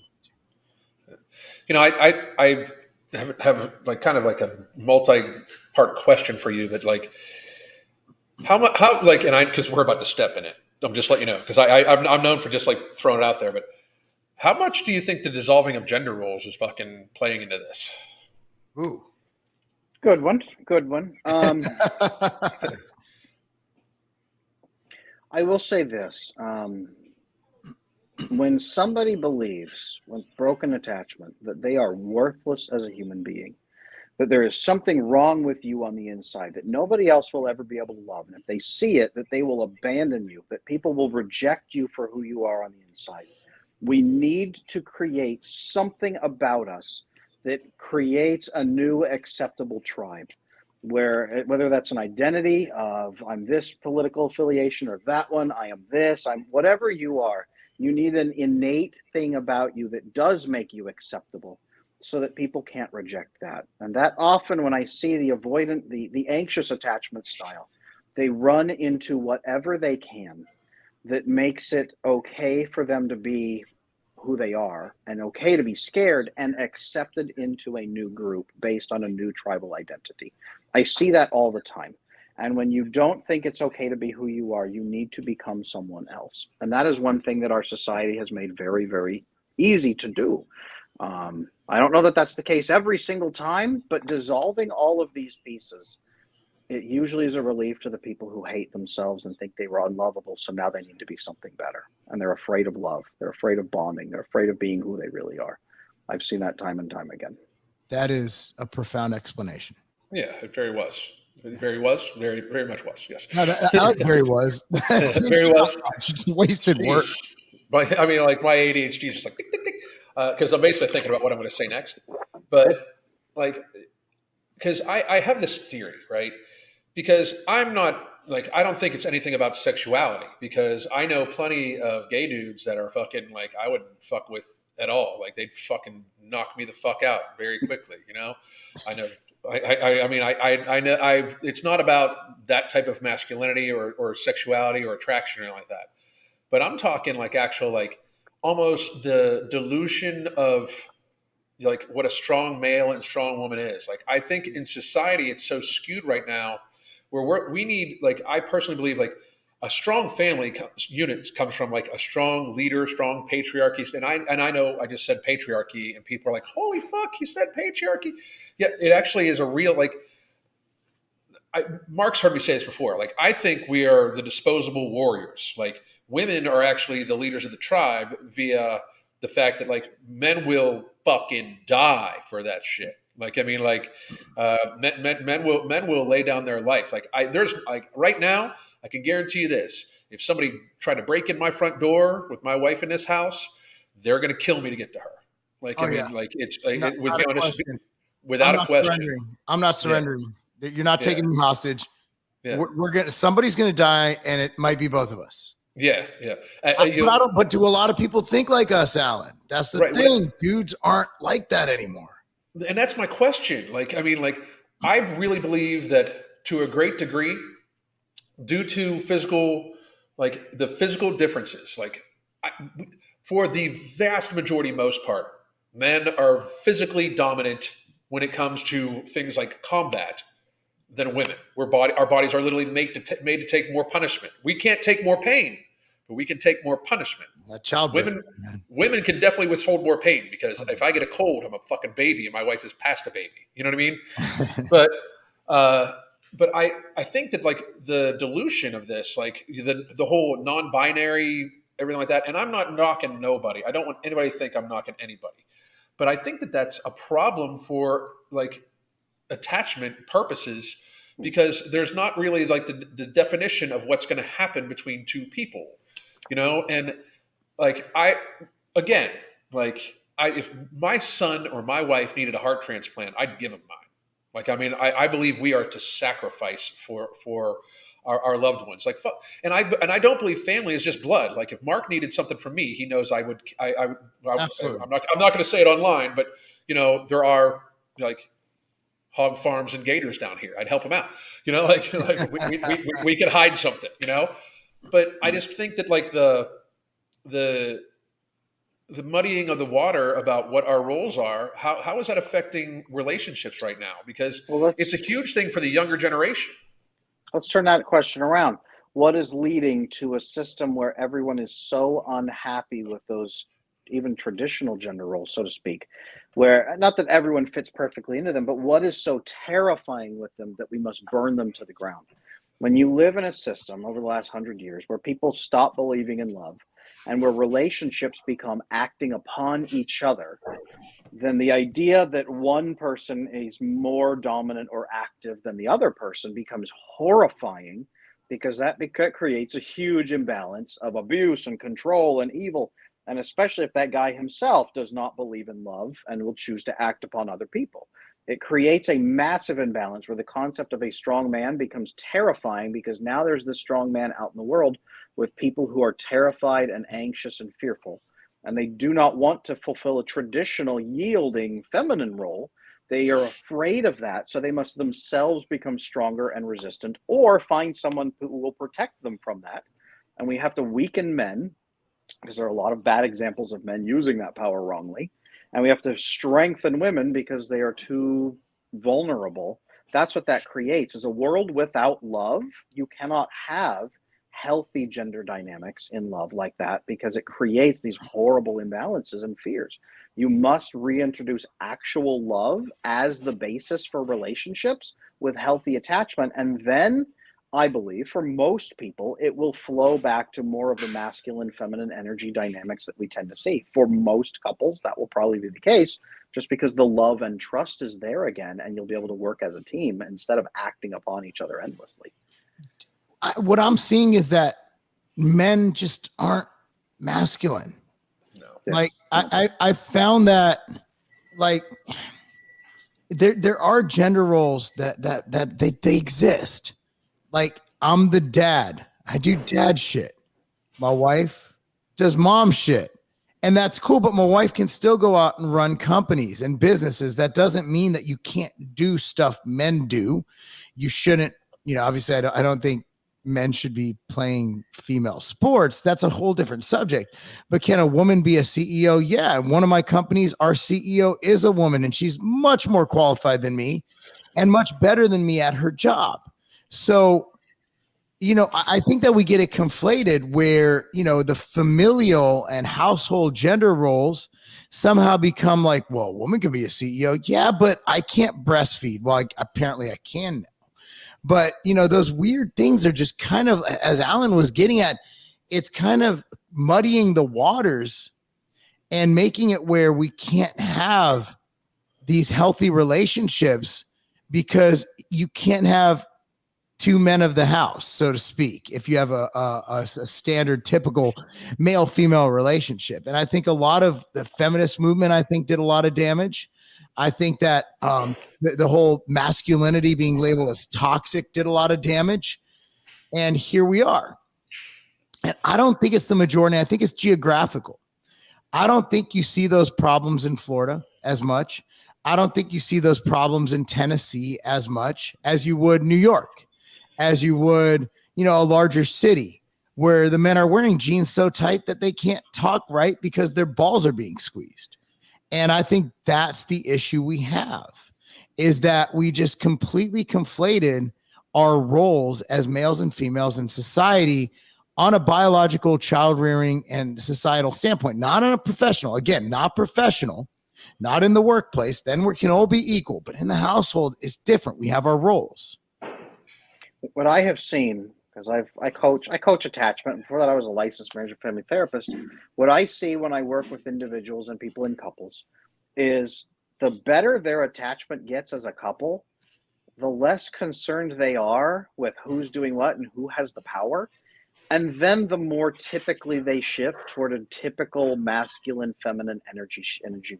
I have like kind of like a multi-part question for you that like, how like, and because we're about to step in it, I'm just letting you know, because I'm known for just like throwing it out there, but how much do you think the dissolving of gender roles is fucking playing into this? Ooh, good one. I will say this: when somebody believes, with broken attachment, that they are worthless as a human being, that there is something wrong with you on the inside that nobody else will ever be able to love, and if they see it, that they will abandon you, that people will reject you for who you are on the inside. We need to create something about us that creates a new acceptable tribe, whether that's an identity of I'm this political affiliation or that one, I am this, I'm whatever you are. You need an innate thing about you that does make you acceptable, so that people can't reject that. And that often, when I see the avoidant, the anxious attachment style, they run into whatever they can that makes it okay for them to be who they are, and okay to be scared and accepted into a new group based on a new tribal identity. I see that all the time. And when you don't think it's okay to be who you are, you need to become someone else. And that is one thing that our society has made very, very easy to do. I don't know that that's the case every single time, but dissolving all of these pieces, it usually is a relief to the people who hate themselves and think they were unlovable. So now they need to be something better. And they're afraid of love. They're afraid of bonding. They're afraid of being who they really are. I've seen that time and time again. That is a profound explanation. Yeah, it very was. It very much was. Yes. No, I like very was. Very was. Just wasted work. But I mean, like my ADHD is just like, tick, tick, tick. Because I'm basically thinking about what I'm going to say next. But like, because I have this theory, right? Because I'm not like, I don't think it's anything about sexuality, because I know plenty of gay dudes that are fucking like, I wouldn't fuck with at all. Like they'd fucking knock me the fuck out very quickly. I know. I know it's not about that type of masculinity or sexuality or attraction or anything like that. But I'm talking like actual, like almost the dilution of like what a strong male and strong woman is. Like, I think in society, it's so skewed right now where we need, like, I personally believe, like, a strong family unit comes from like a strong leader, strong patriarchy. And I know I just said patriarchy and people are like, holy fuck, you said patriarchy. Yeah, it actually is a real, like, Marc's heard me say this before. Like, I think we are the disposable warriors. Like, women are actually the leaders of the tribe via the fact that like men will fucking die for that shit. Like, I mean, like, men will lay down their life. Like, there's like right now, I can guarantee you this: if somebody tried to break in my front door with my wife in this house, they're gonna kill me to get to her. Like, I mean, like it's like, without a question. I'm not surrendering. Yeah. You're not taking me hostage. Yeah. Somebody's gonna die, and it might be both of us. Yeah, yeah. But do a lot of people think like us, Alan? That's the thing. Dudes aren't like that anymore. And that's my question. Like, I mean, like, I really believe that to a great degree, due to physical, like the physical differences, like for the vast majority, most part, men are physically dominant when it comes to things like combat than women. Our bodies are literally made to take more punishment. We can't take more pain, but we can take more punishment. Women can definitely withhold more pain, because if I get a cold, I'm a fucking baby and my wife is past a baby. You know what I mean? But I think that like the dilution of this, like the whole non-binary, everything like that, and I'm not knocking nobody. I don't want anybody to think I'm knocking anybody. But I think that that's a problem for like attachment purposes, because there's not really like the definition of what's going to happen between two people, you know? And like, if my son or my wife needed a heart transplant, I'd give them mine. Like, I mean, I believe we are to sacrifice for our loved ones. Like, and I don't believe family is just blood. Like, if Marc needed something from me, he knows I would. Absolutely. I'm not going to say it online, but you know, there are like hog farms and gators down here. I'd help him out. You know, like we could hide something. You know, but I just think that like the muddying of the water about what our roles are, how is that affecting relationships right now? Because it's a huge thing for the younger generation. Let's turn that question around. What is leading to a system where everyone is so unhappy with those even traditional gender roles, so to speak, where not that everyone fits perfectly into them, but what is so terrifying with them that we must burn them to the ground? When you live in a system over the last 100 years where people stop believing in love, and where relationships become acting upon each other, then the idea that one person is more dominant or active than the other person becomes horrifying, because that creates a huge imbalance of abuse and control and evil. And especially if that guy himself does not believe in love and will choose to act upon other people. It creates a massive imbalance where the concept of a strong man becomes terrifying, because now there's this strong man out in the world with people who are terrified and anxious and fearful. And they do not want to fulfill a traditional yielding feminine role. They are afraid of that. So they must themselves become stronger and resistant, or find someone who will protect them from that. And we have to weaken men, because there are a lot of bad examples of men using that power wrongly. And we have to strengthen women because they are too vulnerable. That's what that creates, is a world without love. You cannot have healthy gender dynamics in love like that, because it creates these horrible imbalances and fears. You must reintroduce actual love as the basis for relationships with healthy attachment. And then I believe for most people, it will flow back to more of the masculine, feminine energy dynamics that we tend to see. For most couples, that will probably be the case, just because the love and trust is there again, and you'll be able to work as a team instead of acting upon each other endlessly. What I'm seeing is that men just aren't masculine. No. Like I found that like there are gender roles that they exist. Like, I'm the dad. I do dad shit. My wife does mom shit. And that's cool. But my wife can still go out and run companies and businesses. That doesn't mean that you can't do stuff men do. You shouldn't, you know, obviously I don't think men should be playing female sports. That's a whole different subject. But can a woman be a CEO? Yeah. And one of my companies, our CEO is a woman, and she's much more qualified than me and much better than me at her job. So you know, I think that we get it conflated where, you know, the familial and household gender roles somehow become like, well, a woman can be a CEO. Yeah, but I can't breastfeed. Well, apparently I can. But, you know, those weird things are just kind of, as Alan was getting at, it's kind of muddying the waters and making it where we can't have these healthy relationships because you can't have two men of the house, so to speak, if you have a standard typical male female relationship. And I think a lot of the feminist movement, I think, did a lot of damage. I think that the whole masculinity being labeled as toxic did a lot of damage. And here we are. And I don't think it's the majority. I think it's geographical. I don't think you see those problems in Florida as much. I don't think you see those problems in Tennessee as much as you would New York, as you would, you know, a larger city where the men are wearing jeans so tight that they can't talk right because their balls are being squeezed. And I think that's the issue we have, is that we just completely conflated our roles as males and females in society on a biological, child rearing and societal standpoint, not on a professional, again, not professional, not in the workplace. Then we can all be equal, but in the household it's different. We have our roles. What I have seen, because I coach attachment. Before that, I was a licensed marriage and family therapist. What I see when I work with individuals and people in couples is the better their attachment gets as a couple, the less concerned they are with who's doing what and who has the power. And then the more typically they shift toward a typical masculine, feminine energy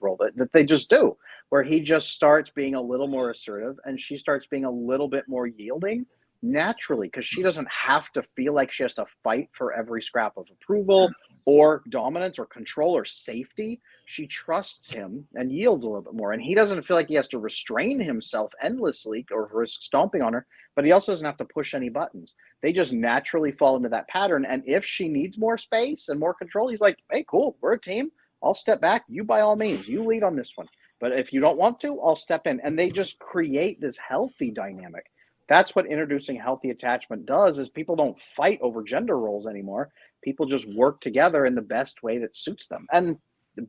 role that they just do, where he just starts being a little more assertive and she starts being a little bit more yielding naturally, because she doesn't have to feel like she has to fight for every scrap of approval or dominance or control or safety. She trusts him and yields a little bit more. And he doesn't feel like he has to restrain himself endlessly or risk stomping on her, but he also doesn't have to push any buttons. They just naturally fall into that pattern. And if she needs more space and more control, he's like, hey, cool, we're a team. I'll step back. You, by all means, you lead on this one. But if you don't want to, I'll step in. And they just create this healthy dynamic. That's what introducing healthy attachment does, is people don't fight over gender roles anymore. People just work together in the best way that suits them. And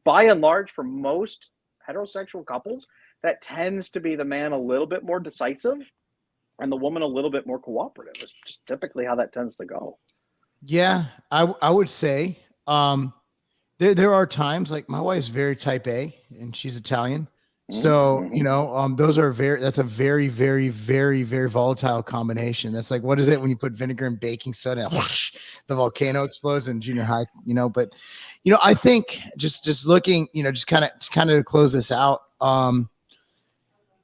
by and large, for most heterosexual couples, that tends to be the man a little bit more decisive and the woman a little bit more cooperative. It's just typically how that tends to go. Yeah, I would say there are times, like my wife's very type A and she's Italian. So, you know, that's a very, very, very, very volatile combination. That's like, what is it when you put vinegar and baking soda and whoosh, the volcano explodes in junior high, you know? But, you know, I think just looking, you know, just kind of to close this out.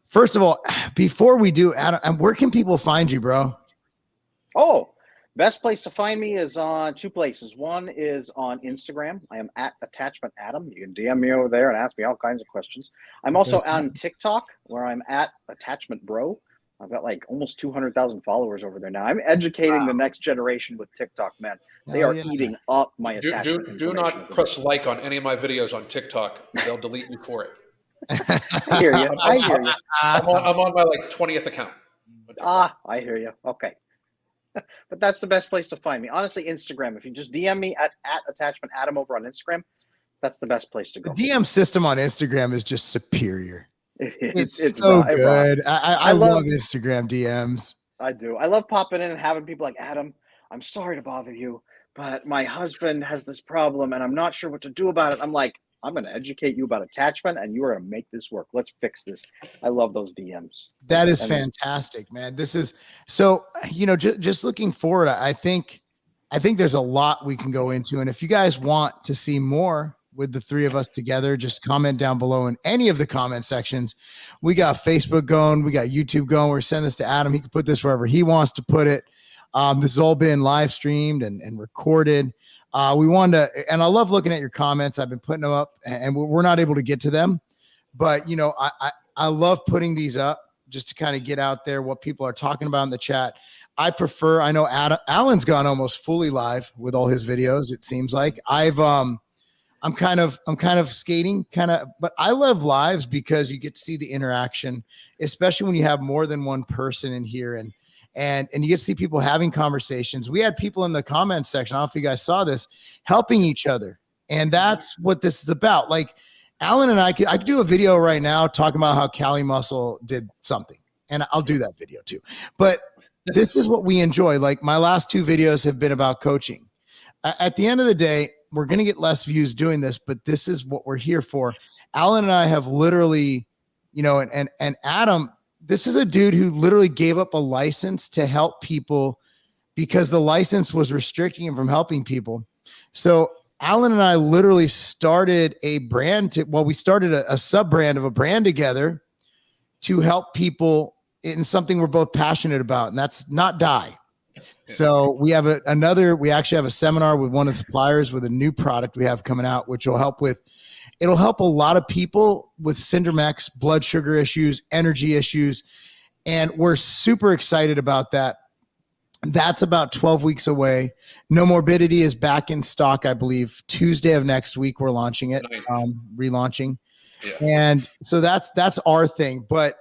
First of all, before we do, Adam, where can people find you, bro? Oh, best place to find me is on two places. One is on Instagram. I am at Attachment Adam. You can DM me over there and ask me all kinds of questions. I'm also on TikTok, where I'm at Attachment Bro. I've got like almost 200,000 followers over there now. I'm educating the next generation with TikTok, man. They are eating up my attachment. Do not press like on any of my videos on TikTok. They'll delete me for it. I hear you. I hear you. I'm on my like 20th account. I hear you. Okay. But that's the best place to find me. Honestly, Instagram. If you just DM me at Attachment Adam over on Instagram, that's the best place to go. The DM system on Instagram is just superior. It's so good. I love Instagram DMs. I do. I love popping in and having people like, Adam, I'm sorry to bother you, but my husband has this problem and I'm not sure what to do about it. I'm like, I'm going to educate you about attachment and you are going to make this work. Let's fix this. I love those DMs. That is fantastic, man. This is so, you know, just looking forward. I think there's a lot we can go into. And if you guys want to see more with the three of us together, just comment down below in any of the comment sections. We got Facebook going. We got YouTube going. We're sending this to Adam. He can put this wherever he wants to put it. This has all been live streamed and recorded. We wanted to, and I love looking at your comments. I've been putting them up and we're not able to get to them, but you know, I love putting these up just to kind of get out there what people are talking about in the chat. I know Alan's gone almost fully live with all his videos. It seems like I'm kind of skating but I love lives because you get to see the interaction, especially when you have more than one person in here. and you get to see people having conversations. We had people in the comments section, I don't know if you guys saw this, helping each other. And that's what this is about. Like Alan and I could do a video right now talking about how Cali Muscle did something. And I'll do that video too. But this is what we enjoy. Like my last 2 videos have been about coaching. At the end of the day, we're going to get less views doing this, but this is what we're here for. Alan and I have literally, you know, and Adam, this is a dude who literally gave up a license to help people because the license was restricting him from helping people. So Alan and I literally started a brand we started a sub brand of a brand together to help people in something we're both passionate about, and that's not die. So we have we actually have a seminar with one of the suppliers with a new product we have coming out, which will help it'll help a lot of people with Syndrome X, blood sugar issues, energy issues. And we're super excited about that. That's about 12 weeks away. No Morbidity is back in stock, I believe. Tuesday of next week, we're launching it, relaunching. Yeah. And so that's our thing. But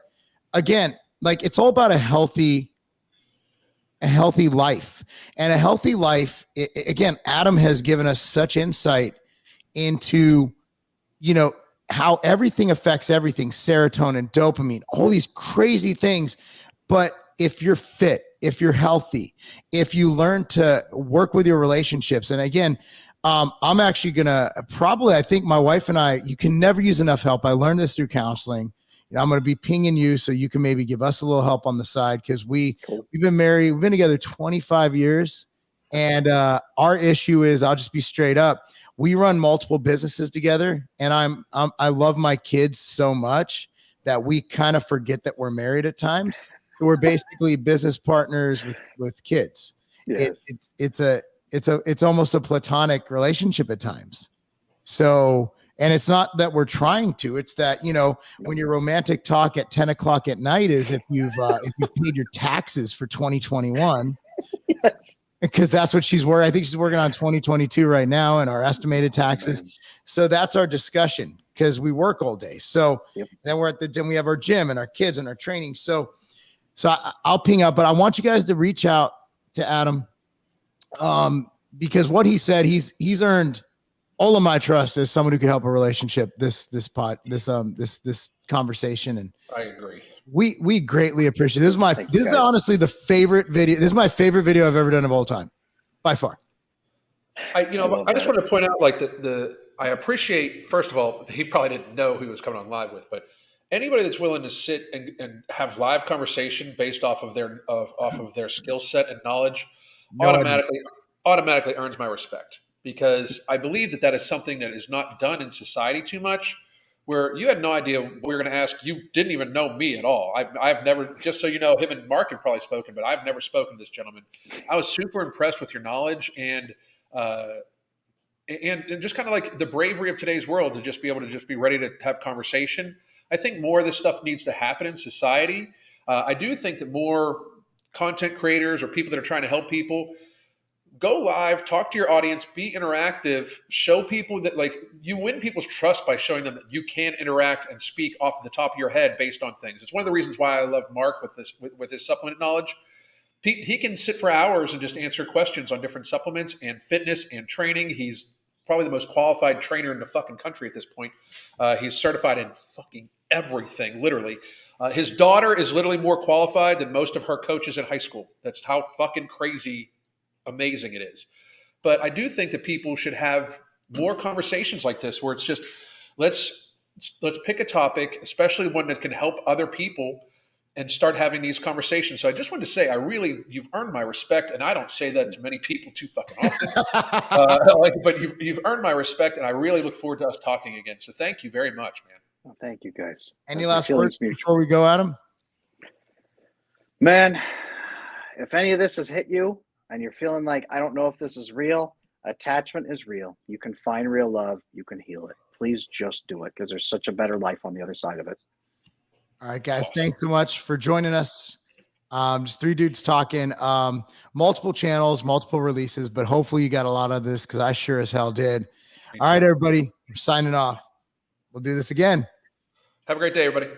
again, like it's all about a healthy life. And a healthy life, again, Adam has given us such insight into, you know, how everything affects everything, serotonin, dopamine, all these crazy things. But if you're fit, if you're healthy, if you learn to work with your relationships, and again, I'm actually going to I think my wife and I, you can never use enough help. I learned this through counseling. You know, I'm going to be pinging you so you can maybe give us a little help on the side because we've been married. We've been together 25 years. And our issue is, I'll just be straight up. We run multiple businesses together, and I love my kids so much that we kind of forget that we're married at times. So we're basically business partners with kids. Yes. It's almost a platonic relationship at times. So, and it's not that we're trying to, it's that, you know, when your romantic talk at 10 o'clock at night is if you've paid your taxes for 2021, yes. Because that's what she's working. I think she's working on 2022 right now and our estimated taxes. So that's our discussion because we work all day. So then we're at the gym, we have our gym and our kids and our training. So I'll ping out, but I want you guys to reach out to Adam because what he said, he's earned all of my trust as someone who can help a relationship, this conversation. And I agree. We greatly appreciate it. This is honestly the favorite video. This is my favorite video I've ever done of all time, by far. I just want to point out, like I appreciate, first of all, he probably didn't know who he was coming on live with, but anybody that's willing to sit and have live conversation based off of their skill set and knowledge automatically earns my respect, because I believe that is something that is not done in society too much. Where you had no idea what we were going to ask. You didn't even know me at all. I've never, just so you know, him and Marc have probably spoken, but I've never spoken to this gentleman. I was super impressed with your knowledge and just kind of like the bravery of today's world to just be able to just be ready to have conversation. I think more of this stuff needs to happen in society. I do think that more content creators or people that are trying to help people go live, talk to your audience, be interactive, show people that, like, you win people's trust by showing them that you can interact and speak off the top of your head based on things. It's one of the reasons why I love Marc with his supplement knowledge. He can sit for hours and just answer questions on different supplements and fitness and training. He's probably the most qualified trainer in the fucking country at this point. He's certified in fucking everything, literally. His daughter is literally more qualified than most of her coaches in high school. That's how fucking crazy amazing it is. But I do think that people should have more conversations like this, where it's just let's pick a topic, especially one that can help other people, and start having these conversations. So I just wanted to say, you've earned my respect, and I don't say that to many people too fucking often. But you've earned my respect, and I really look forward to us talking again. So thank you very much, man. Well, thank you, guys. Any last words before we go, Adam? Man, if any of this has hit you, and you're feeling like, I don't know if this is real, attachment is real. You can find real love. You can heal it. Please just do it, because there's such a better life on the other side of it. All right, guys. Thanks so much for joining us. Just 3 dudes talking, multiple channels, multiple releases, but hopefully you got a lot of this, because I sure as hell did. All right, everybody. We're signing off. We'll do this again. Have a great day, everybody.